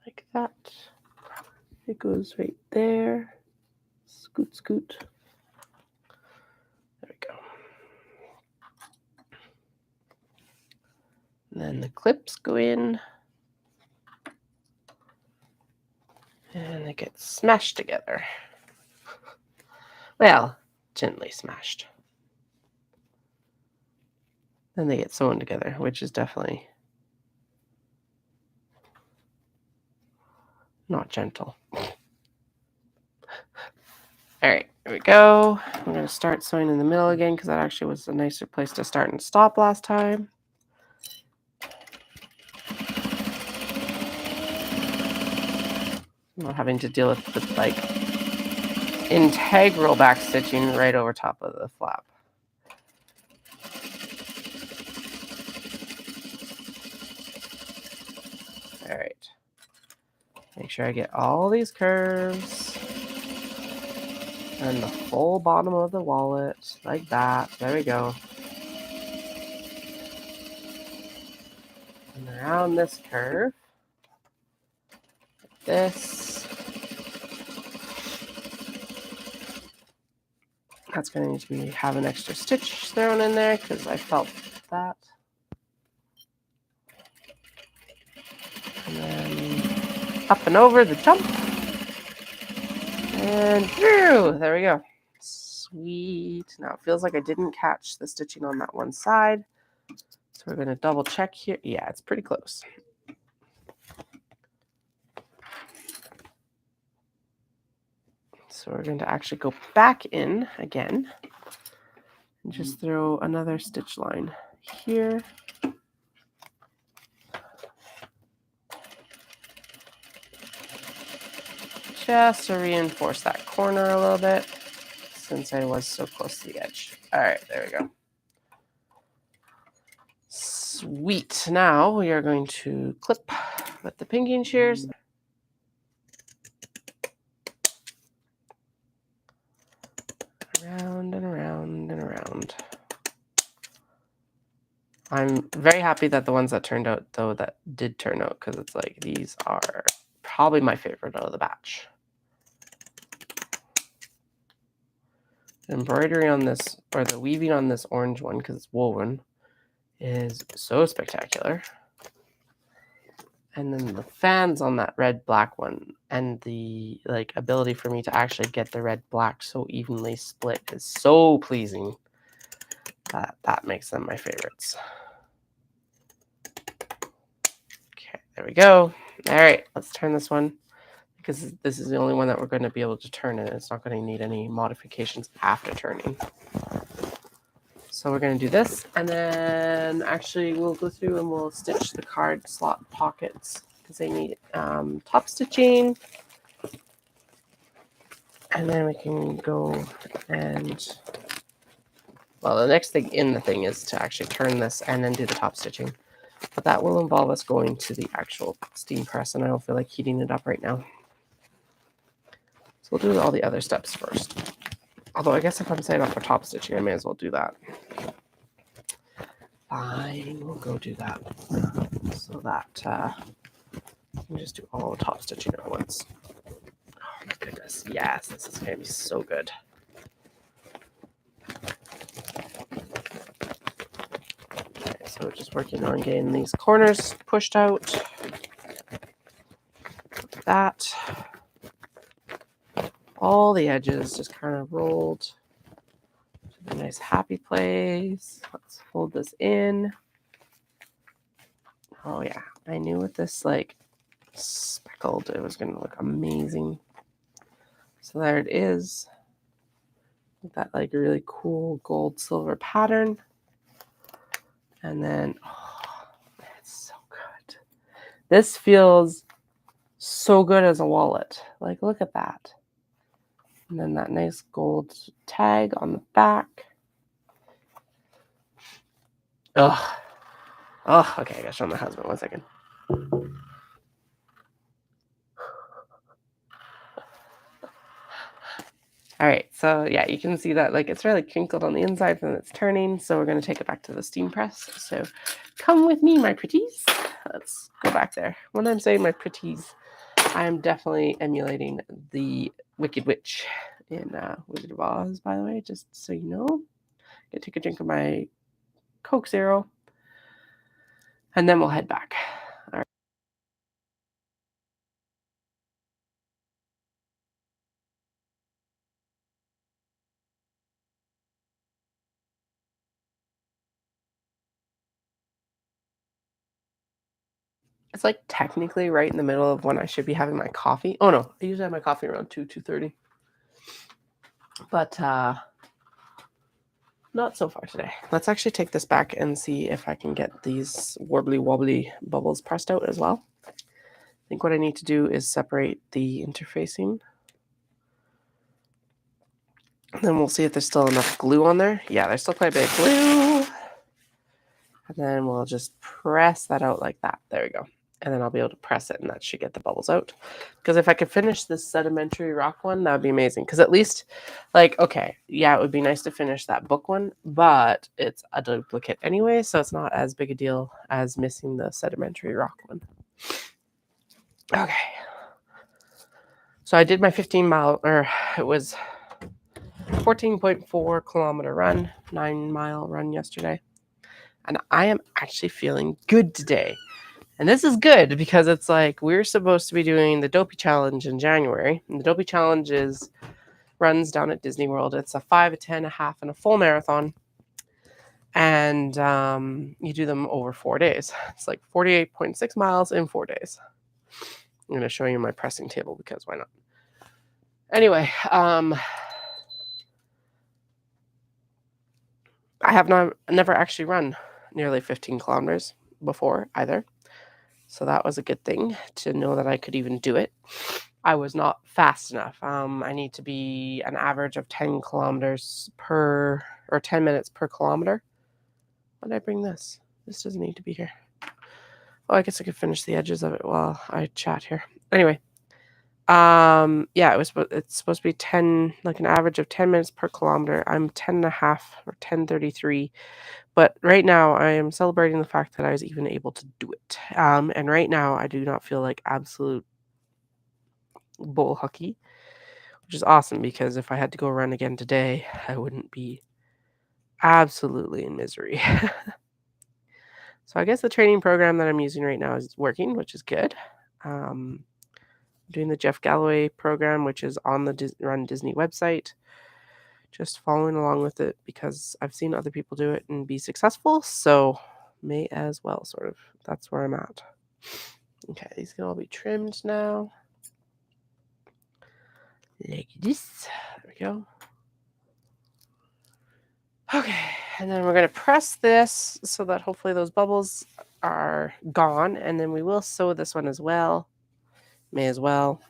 Like that. It goes right there. Scoot, scoot. There we go. And then the clips go in. And they get smashed together. Well, gently smashed. Then they get sewn together, which is definitely not gentle. All right, here we go. I'm going to start sewing in the middle again because that actually was a nicer place to start and stop last time. Not having to deal with like integral back stitching right over top of the flap. All right. Make sure I get all these curves and the full bottom of the wallet like that. There we go. And around this curve, like this. That's going to need to be have an extra stitch thrown in there because I felt that. And then up and over the jump. And through. There we go. Sweet. Now it feels like I didn't catch the stitching on that one side. So we're going to double check here. Yeah, it's pretty close. So we're going to actually go back in again and just throw another stitch line here. Just to reinforce that corner a little bit since I was so close to the edge. All right, there we go. Sweet. Now we are going to clip with the pinking shears. Around and around and around. I'm very happy that the ones that turned out, though, that did turn out, because it's like these are probably my favorite out of the batch. The embroidery on this, or the weaving on this orange one, because it's woven, is so spectacular. And then the fans on that red black one and the like ability for me to actually get the red black so evenly split is so pleasing. That makes them my favorites. Okay, there we go. All right, let's turn this one because this is the only one that we're going to be able to turn and it's not going to need any modifications after turning. So we're going to do this and then actually we'll go through and we'll stitch the card slot pockets because they need top stitching. And then we can go and, well, the next thing in the thing is to actually turn this and then do the top stitching. But that will involve us going to the actual steam press, and I don't feel like heating it up right now. So we'll do all the other steps first. Although I guess if I'm setting up for top stitching, I may as well do that. Fine, we'll go do that. So that we can just do all the top stitching at once. Oh my goodness, yes, this is going to be so good. Okay, so just working on getting these corners pushed out. Like that. All the edges just kind of rolled to a nice happy place. Let's fold this in. Oh yeah, I knew with this like speckled it was going to look amazing. So there it is. That like really cool gold silver pattern. And then, oh, it's so good. This feels so good as a wallet. Like, look at that. And then that nice gold tag on the back. Oh, okay. I gotta show my husband 1 second. All right, so yeah, you can see that like it's really crinkled on the inside and it's turning. So we're gonna take it back to the steam press. So come with me, my pretties. Let's go back there. When I'm saying my pretties, I'm definitely emulating the Wicked Witch in Wizard of Oz, by the way, just so you know. I'm gonna take a drink of my Coke Zero. and then we'll head back. All right. It's like technically right in the middle of when I should be having my coffee. Oh no, I usually have my coffee around 2:30. But not so far today. Let's actually take this back and see if I can get these warbly wobbly bubbles pressed out as well. I think what I need to do is separate the interfacing. And then we'll see if there's still enough glue on there. Yeah, there's still quite a bit of glue. And then we'll just press that out like that. There we go. And then I'll be able to press it and that should get the bubbles out. Because if I could finish this sedimentary rock one, that would be amazing. Because at least, like, okay, yeah, it would be nice to finish that book one, but it's a duplicate anyway, so it's not as big a deal as missing the sedimentary rock one. Okay. So I did my 15-mile, or it was 14.4 kilometer run, 9-mile run yesterday. And I am actually feeling good today. And this is good because it's like we're supposed to be doing the Dopey Challenge in January. And the Dopey Challenge runs down at Disney World. It's a 5, a 10, a half, and a full marathon. And you do them over 4 days. It's like 48.6 miles in 4 days. I'm going to show you my pressing table because why not? Anyway, I have never actually run nearly 15 kilometers before either. So that was a good thing to know that I could even do it. I was not fast enough. I need to be an average of 10 kilometers or 10 minutes per kilometer. Why did I bring this? This doesn't need to be here. Oh, I guess I could finish the edges of it while I chat here. Anyway, yeah, it's supposed to be 10, like an average of 10 minutes per kilometer. I'm 10 and a half or 10:33. But right now, I am celebrating the fact that I was even able to do it. And right now, I do not feel like absolute bull hockey, which is awesome because if I had to go run again today, I wouldn't be absolutely in misery. So I guess the training program that I'm using right now is working, which is good. Doing the Jeff Galloway program, which is on the Run Disney website. Just following along with it because I've seen other people do it and be successful, so may as well, sort of. That's where I'm at. Okay, these can all be trimmed now. Like this. There we go. Okay, and then we're going to press this so that hopefully those bubbles are gone, and then we will sew this one as well. May as well.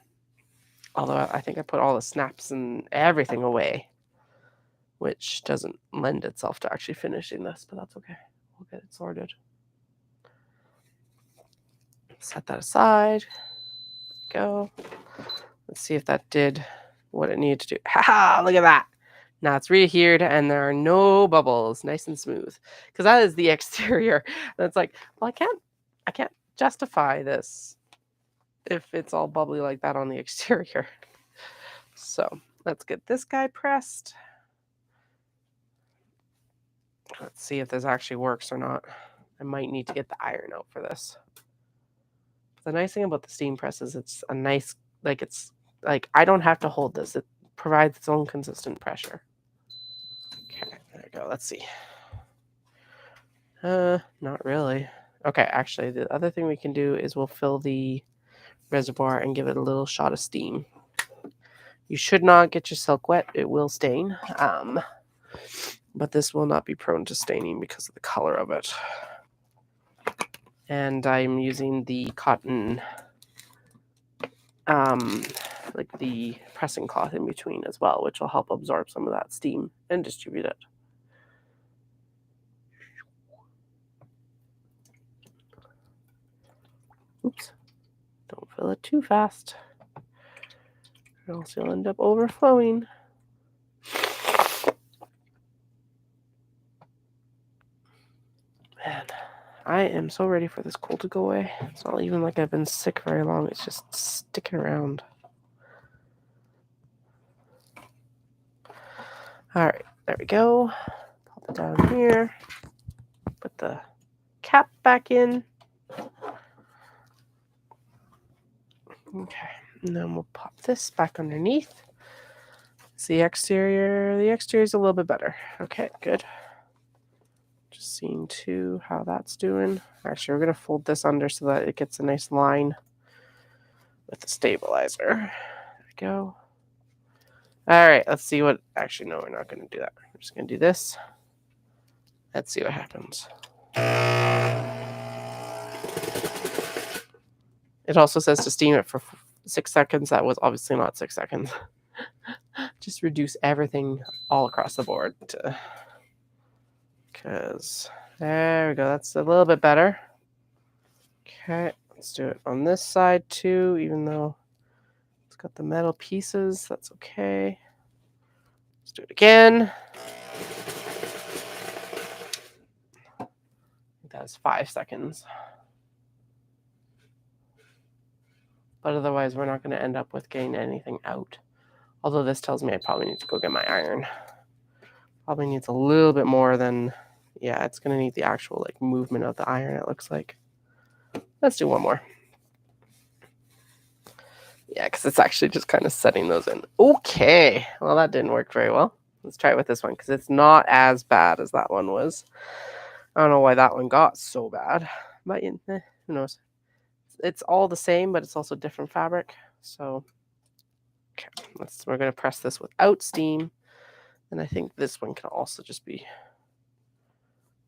Although I think I put all the snaps and everything away, which doesn't lend itself to actually finishing this, but that's okay. We'll get it sorted. Set that aside. Go. Let's see if that did what it needed to do. Ha! Look at that. Now it's readhered and there are no bubbles. Nice and smooth. Because that is the exterior. And it's like, well, I can't justify this if it's all bubbly like that on the exterior. So let's get this guy pressed. Let's see if this actually works or not. I might need to get the iron out for this. The nice thing about the steam press is it's a nice, it's like I don't have to hold this. It provides its own consistent pressure. Okay, there we go. Let's see. Not really. Okay, actually, the other thing we can do is we'll fill the reservoir and give it a little shot of steam. You should not get your silk wet. It will stain. But this will not be prone to staining because of the color of it. And I'm using the cotton, like the pressing cloth in between as well, which will help absorb some of that steam and distribute it. Oops. Don't fill it too fast, or else you'll end up overflowing. Man, I am so ready for this cold to go away. It's not even like I've been sick very long. It's just sticking around. All right, there we go. Pop it down here. Put the cap back in. Okay, and then we'll pop this back underneath. It's the exterior. The exterior is a little bit better. Okay, good. Just seeing too how that's doing. Actually, we're gonna fold this under so that it gets a nice line with the stabilizer. There we go. All right, let's see what. Actually, no, we're not gonna do that. We're just gonna do this. Let's see what happens. It also says to steam it for 6 seconds. That was obviously not 6 seconds. Just reduce everything all across the board. Because there we go. That's a little bit better. Okay, let's do it on this side too, even though it's got the metal pieces. That's okay. Let's do it again. That's 5 seconds. But otherwise, we're not going to end up with getting anything out. Although this tells me I probably need to go get my iron. Probably needs a little bit more than, yeah, it's going to need the actual like movement of the iron, it looks like. Let's do one more. Yeah, because it's actually just kind of setting those in. Okay, well, that didn't work very well. Let's try it with this one because it's not as bad as that one was. I don't know why that one got so bad, but who knows? It's all the same, but it's also different fabric. So, okay, we're going to press this without steam. And I think this one can also just be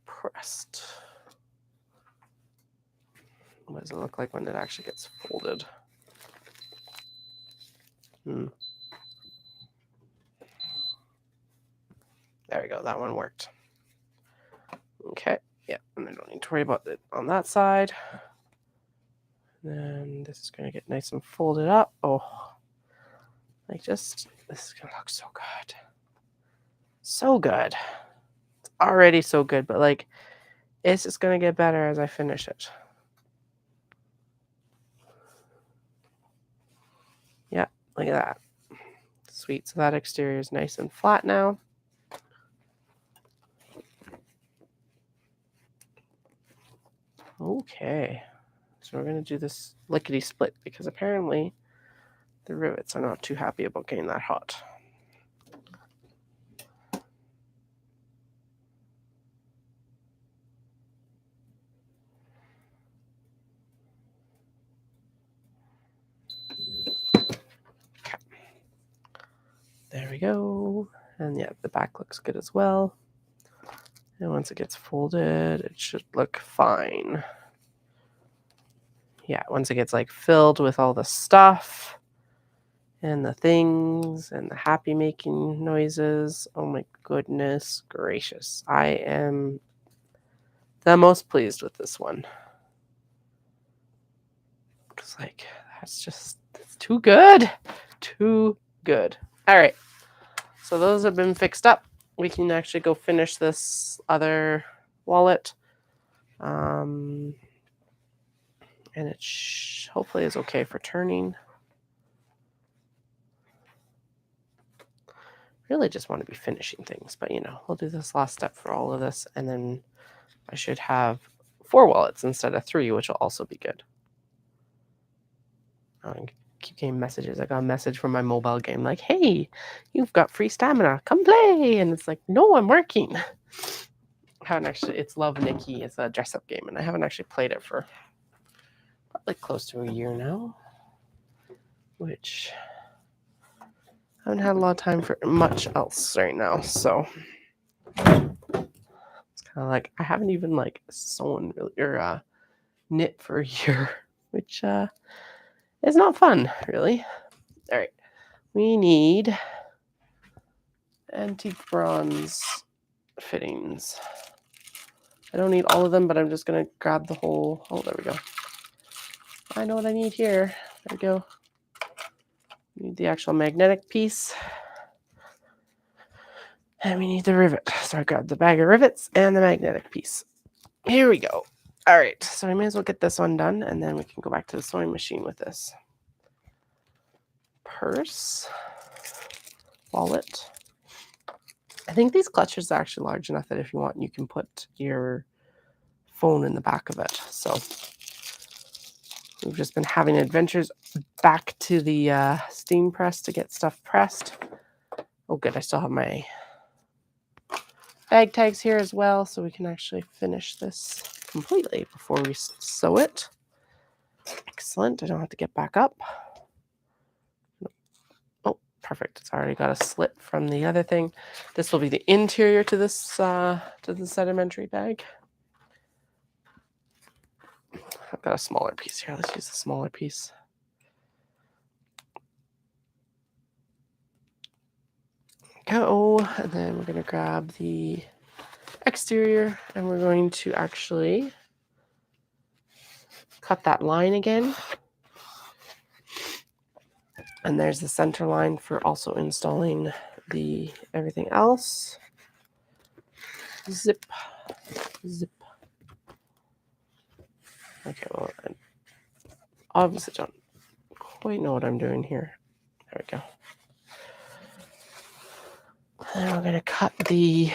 pressed. What does it look like when it actually gets folded? There we go. That one worked. Okay. Yeah. And I don't need to worry about it on that side. And then this is going to get nice and folded up. Oh, like just, this is going to look so good. So good. It's already so good, but like, it's just going to get better as I finish it. Yeah. Look at that. Sweet. So that exterior is nice and flat now. Okay, so we're going to do this lickety split because apparently the rivets are not too happy about getting that hot. Okay. There we go. And yeah, the back looks good as well. And once it gets folded, it should look fine. Yeah, once it gets like filled with all the stuff and the things and the happy making noises. Oh my goodness gracious. I am the most pleased with this one. Because like, it's too good. Too good. All right. So those have been fixed up. We can actually go finish this other wallet. And it hopefully is okay for turning. Really just want to be finishing things, but we'll do this last step for all of this, and then I should have 4 wallets instead of 3, which will also be good. I keep getting messages. I got a message from my mobile game like, hey, you've got free stamina. Come play. And it's like, no, I'm working. I haven't actually, it's Love Nikki. It's a dress-up game, and I haven't actually played it for probably close to a year now, which I haven't had a lot of time for much else right now. So it's kind of like I haven't even like sewn really or knit for a year, which is not fun, really. All right, we need antique bronze fittings. I don't need all of them, but I'm just gonna grab the whole. Oh, there we go. I know what I need here. There we go. We need the actual magnetic piece. And we need the rivet. So I grabbed the bag of rivets and the magnetic piece. Here we go. All right. So I may as well get this one done, and then we can go back to the sewing machine with this. Purse. Wallet. I think these clutches are actually large enough that if you want, you can put your phone in the back of it. So We've just been having adventures back to the steam press to get stuff pressed. Oh, good. I still have my bag tags here as well, so we can actually finish this completely before we sew it. Excellent. I don't have to get back up. Oh, perfect. It's already got a slit from the other thing. This will be the interior to this to the sedimentary bag. I've got a smaller piece here. Let's use the smaller piece. Go, and then we're going to grab the exterior and we're going to actually cut that line again. And there's the center line for also installing the everything else. Zip, zip. Okay, well, I obviously don't quite know what I'm doing here. There we go. And we're going to cut the...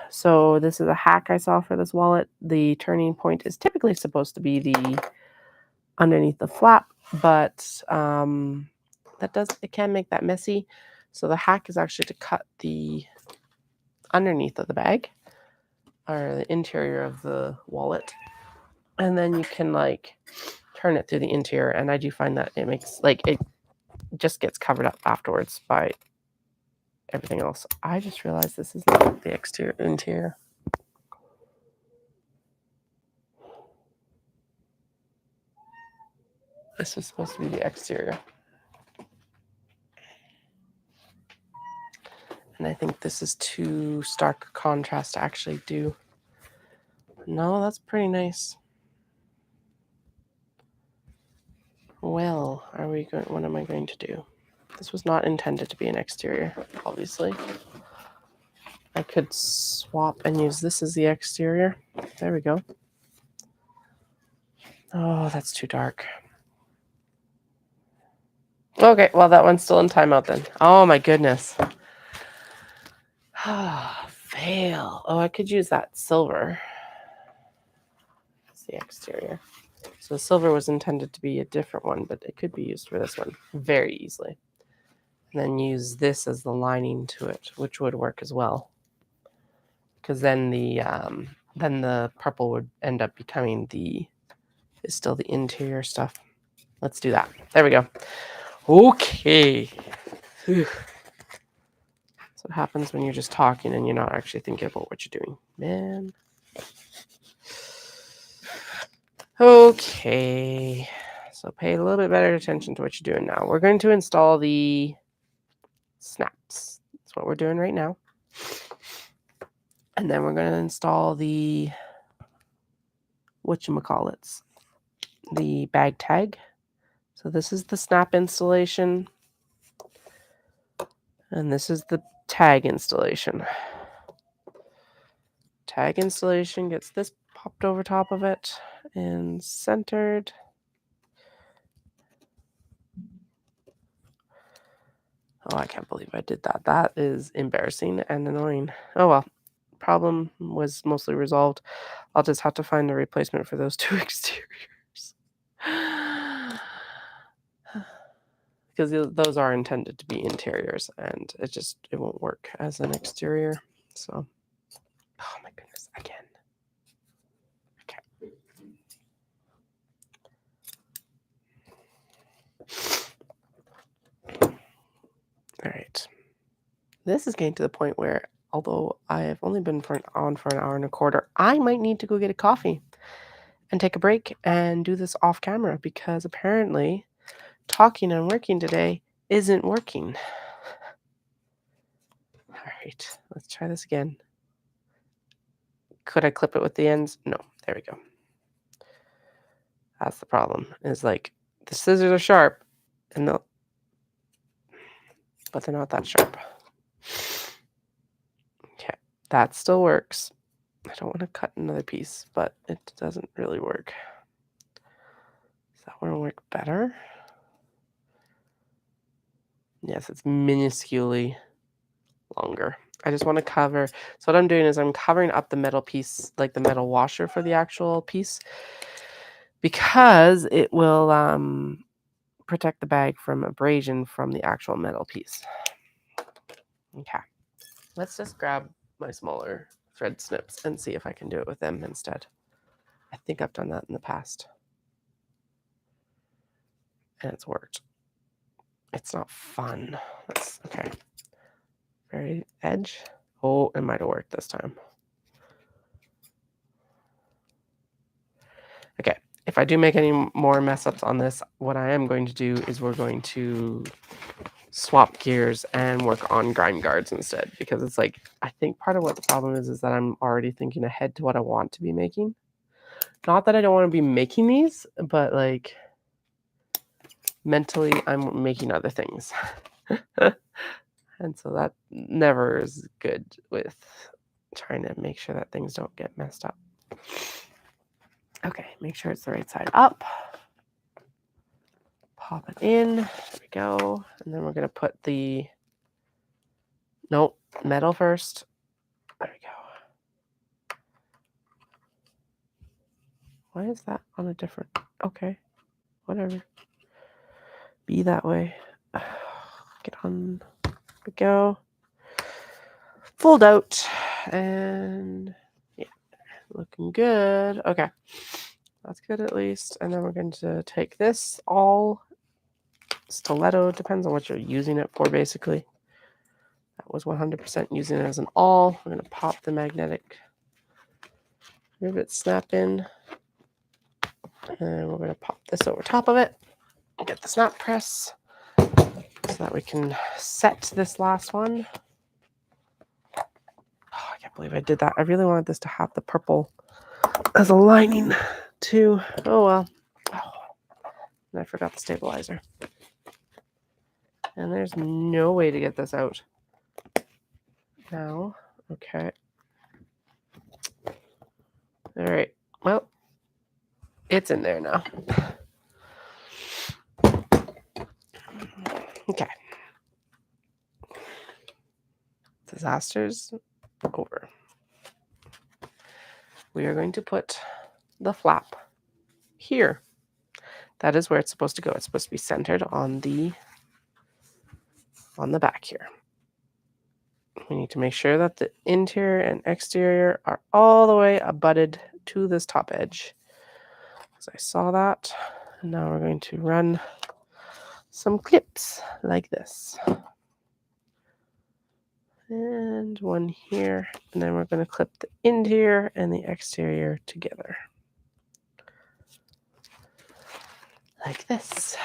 So this is a hack I saw for this wallet. The turning point is typically supposed to be the underneath the flap, but it can make that messy. So the hack is actually to cut the underneath of the bag or the interior of the wallet, and then you can like turn it through the interior. And I do find that it makes it just gets covered up afterwards by everything else. I just realized this is not the interior. This is supposed to be the exterior. And I think this is too stark a contrast to actually do. No, that's pretty nice. Well, what am I going to do? This was not intended to be an exterior, obviously. I could swap and use this as the exterior. There we go. Oh, that's too dark. Okay, well, that one's still in timeout then. Oh, my goodness. Fail. Oh, I could use that silver. That's the exterior. So silver was intended to be a different one, but it could be used for this one very easily. And then use this as the lining to it, which would work as well. Because then the purple would end up becoming is still the interior stuff. Let's do that. There we go. Okay. Whew. That's what happens when you're just talking and you're not actually thinking about what you're doing, man. Okay. So pay a little bit better attention to what you're doing now. We're going to install the snaps. That's what we're doing right now. And then we're going to install the whatchamacallits, the bag tag. So this is the snap installation. And this is the tag installation. Tag installation gets this popped over top of it and centered. Oh, I can't believe I did that. That is embarrassing and annoying. Oh well, problem was mostly resolved. I'll just have to find a replacement for those two exteriors. Because those are intended to be interiors and it won't work as an exterior. So, oh my goodness, again. Okay. All right. This is getting to the point where, although I have only been on for an hour and a quarter, I might need to go get a coffee and take a break and do this off camera because apparently talking and working today isn't working. All right, let's try this again. Could I clip it with the ends? No, there we go. That's the problem. Is like the scissors are sharp but they're not that sharp. Okay, that still works. I don't want to cut another piece, but it doesn't really work. Does that one work better? Yes, it's minusculely longer. I just want to cover. So what I'm doing is I'm covering up the metal piece, like the metal washer for the actual piece. because it will protect the bag from abrasion from the actual metal piece. Okay, let's just grab my smaller thread snips and see if I can do it with them instead. I think I've done that in the past. And it's worked. It's not fun. That's okay. Very edge. Oh, it might have worked this time. Okay, if I do make any more mess ups on this, what I am going to do is we're going to swap gears and work on grind guards instead, because it's like, I think part of what the problem is that I'm already thinking ahead to what I want to be making. Not that I don't want to be making these, but like mentally I'm making other things. And so that never is good with trying to make sure that things don't get messed up. Okay, make sure it's the right side up. Pop it in. There we go. And then we're going to put the metal first. There we go. Why is that on a different? Okay, whatever. Be that way. Get on. There we go. Fold out. And yeah, looking good. Okay, that's good at least. And then we're going to take this all stiletto, depends on what you're using it for, basically. That was 100% using it as an awl. We're going to pop the magnetic rivet snap in, and we're going to pop this over top of it and get the snap press so that we can set this last one. Oh, I can't believe I did that. I really wanted this to have the purple as a lining too. Oh well. Oh, and I forgot the stabilizer. And there's no way to get this out now. Okay. All right. Well, it's in there now. Okay. Disasters over. We are going to put the flap here. That is where it's supposed to go. It's supposed to be centered on the back here. We need to make sure that the interior and exterior are all the way abutted to this top edge. So I saw that. And now we're going to run some clips like this. And one here. And then we're going to clip the interior and the exterior together. Like this.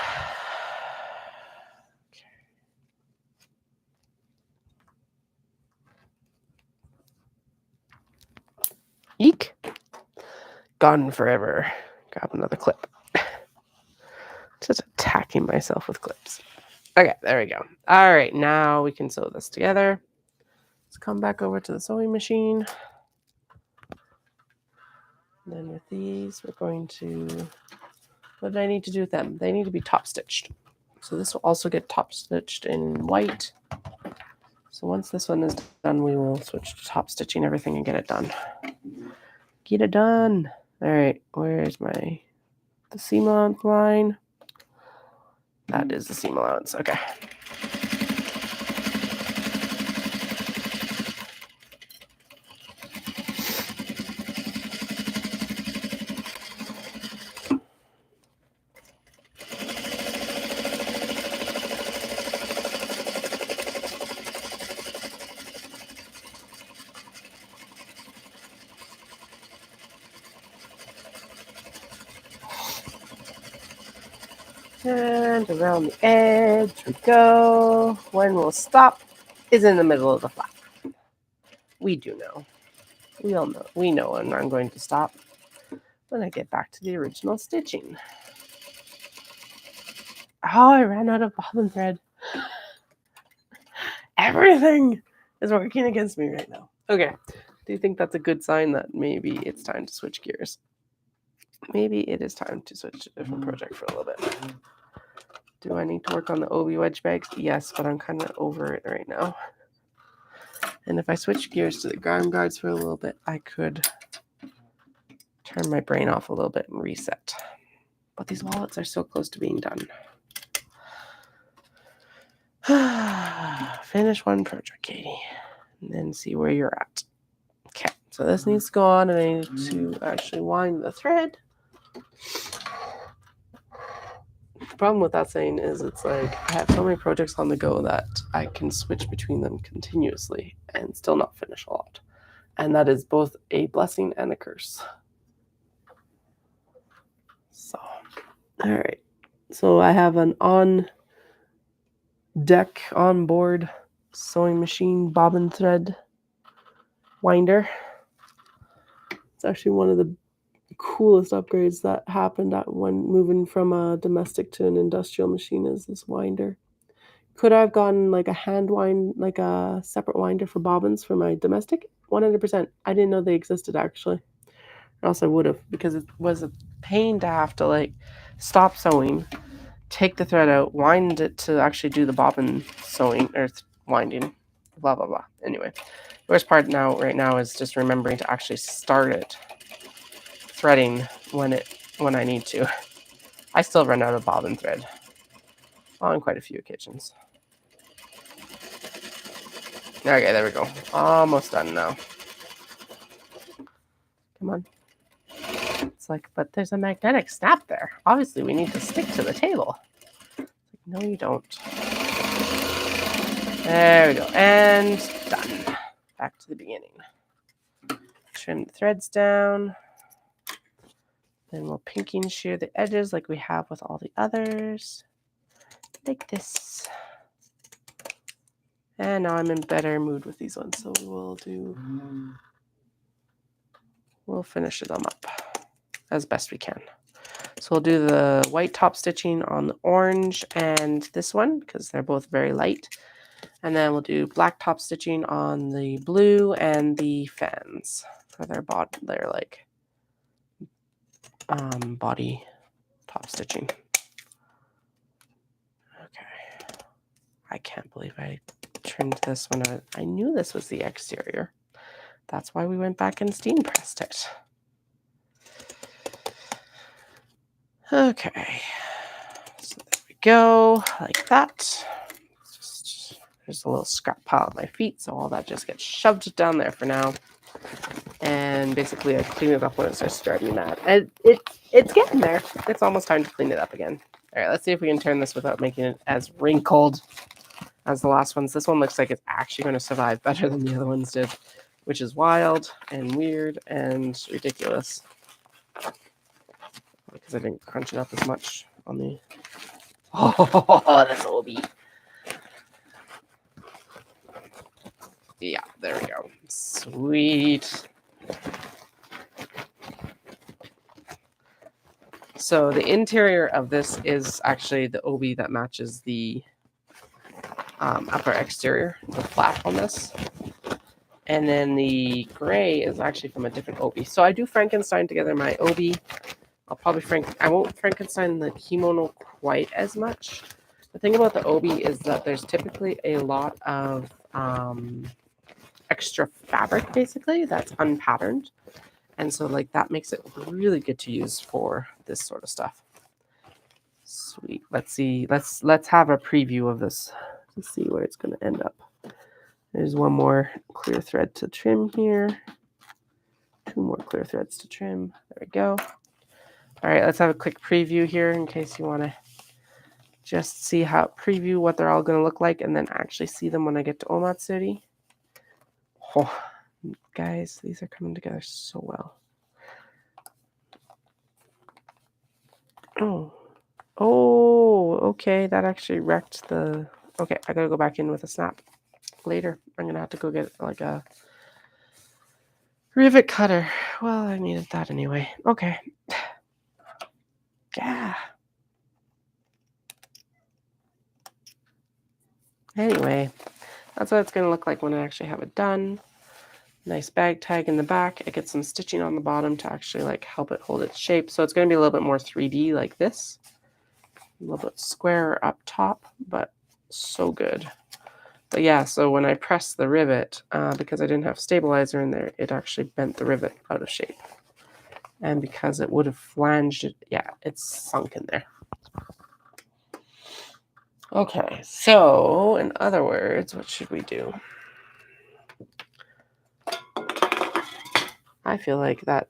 Eek. Gone forever. Grab another clip. Just attacking myself with clips. Okay, there we go. All right, now we can sew this together. Let's come back over to the sewing machine. And then with these, we're going to, what do I need to do with them? They need to be top stitched. So this will also get top stitched in white. So once this one is done, we will switch to top stitching everything and get it done. Get it done. All right, where's the seam allowance line? That is the seam allowance. Okay. And around the edge we go. When we'll stop is in the middle of the flap. We do know. We all know. We know when I'm going to stop when I get back to the original stitching. Oh, I ran out of bobbin thread. Everything is working against me right now. Okay. Do you think that's a good sign that maybe it's time to switch gears? Maybe it is time to switch to a different project for a little bit. Do I need to work on the OB wedge bags? Yes, but I'm kind of over it right now. And if I switch gears to the grind guards for a little bit, I could turn my brain off a little bit and reset. But these wallets are so close to being done. Finish one project, Katie, and then see where you're at. Okay, so this needs to go on, and I need to actually wind the thread. The problem with that saying is it's like I have so many projects on the go that I can switch between them continuously and still not finish a lot. And that is both a blessing and a curse. So, all right. So I have an on deck, on board sewing machine bobbin thread winder. It's actually one of the coolest upgrades that happened when moving from a domestic to an industrial machine is this winder. Could I have gotten like a hand wind, like a separate winder for bobbins for my domestic? 100%. I didn't know they existed actually. Or else I would have, because it was a pain to have to like stop sewing, take the thread out, wind it to actually do the bobbin sewing or winding, blah blah blah. Anyway, the worst part right now is just remembering to actually start it threading when I need to. I still run out of bobbin thread on quite a few occasions. Okay, there we go. Almost done now. Come on. It's like, but there's a magnetic snap there. Obviously, we need to stick to the table. No, you don't. There we go. And done. Back to the beginning. Trim the threads down. Then we'll pinking shear the edges like we have with all the others. Like this. And now I'm in better mood with these ones, so we'll finish them up as best we can. So we'll do the white top stitching on the orange and this one because they're both very light. And then we'll do black top stitching on the blue and the fans for their body, body top stitching. Okay. I can't believe I trimmed this one out. I knew this was the exterior. That's why we went back and steam pressed it. Okay. So there we go, like that. There's a little scrap pile at my feet, so all that just gets shoved down there for now. And basically I clean it up when it starts driving me mad. And it's getting there. It's almost time to clean it up again. All right, let's see if we can turn this without making it as wrinkled as the last ones. This one looks like it's actually going to survive better than the other ones did, which is wild and weird and ridiculous. Because I didn't crunch it up as much on the... Oh, this will be... Yeah, there we go. Sweet. So the interior of this is actually the obi that matches the upper exterior, the flap on this. And then the gray is actually from a different obi. So I do Frankenstein together my obi. I won't Frankenstein the kimono quite as much. The thing about the obi is that there's typically a lot of extra fabric basically that's unpatterned, and so like that makes it really good to use for this sort of stuff. Sweet. Let's see. Let's have a preview of this to see where it's going to end up. There's one more clear thread to trim here. 2 more clear threads to trim. There we go. All right, let's have a quick preview here in case you want to just see preview what they're all going to look like and then actually see them when I get to Omatsuri. Oh, guys, these are coming together so well. Oh, okay, that actually wrecked the... Okay, I gotta go back in with a snap later. I'm gonna have to go get like a rivet cutter. Well, I needed that anyway. Okay. Yeah. Anyway, that's what it's going to look like when I actually have it done. Nice bag tag in the back. It gets some stitching on the bottom to actually like help it hold its shape. So it's going to be a little bit more 3D like this. A little bit squarer up top, but so good. But yeah, so when I pressed the rivet, because I didn't have stabilizer in there, it actually bent the rivet out of shape. And because it would have flanged it, yeah, it's sunk in there. Okay, so in other words, what should we do? I feel like that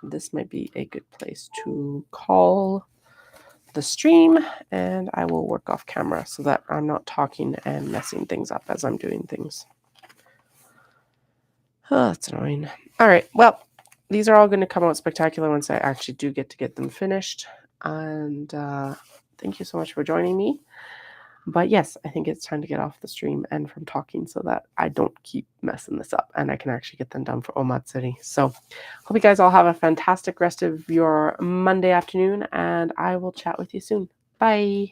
this might be a good place to call the stream, and I will work off camera so that I'm not talking and messing things up as I'm doing things. Oh, that's annoying. All right, well, these are all going to come out spectacular once I actually do get them finished. And thank you so much for joining me. But yes, I think it's time to get off the stream and from talking so that I don't keep messing this up and I can actually get them done for Omatsuri. So hope you guys all have a fantastic rest of your Monday afternoon, and I will chat with you soon. Bye.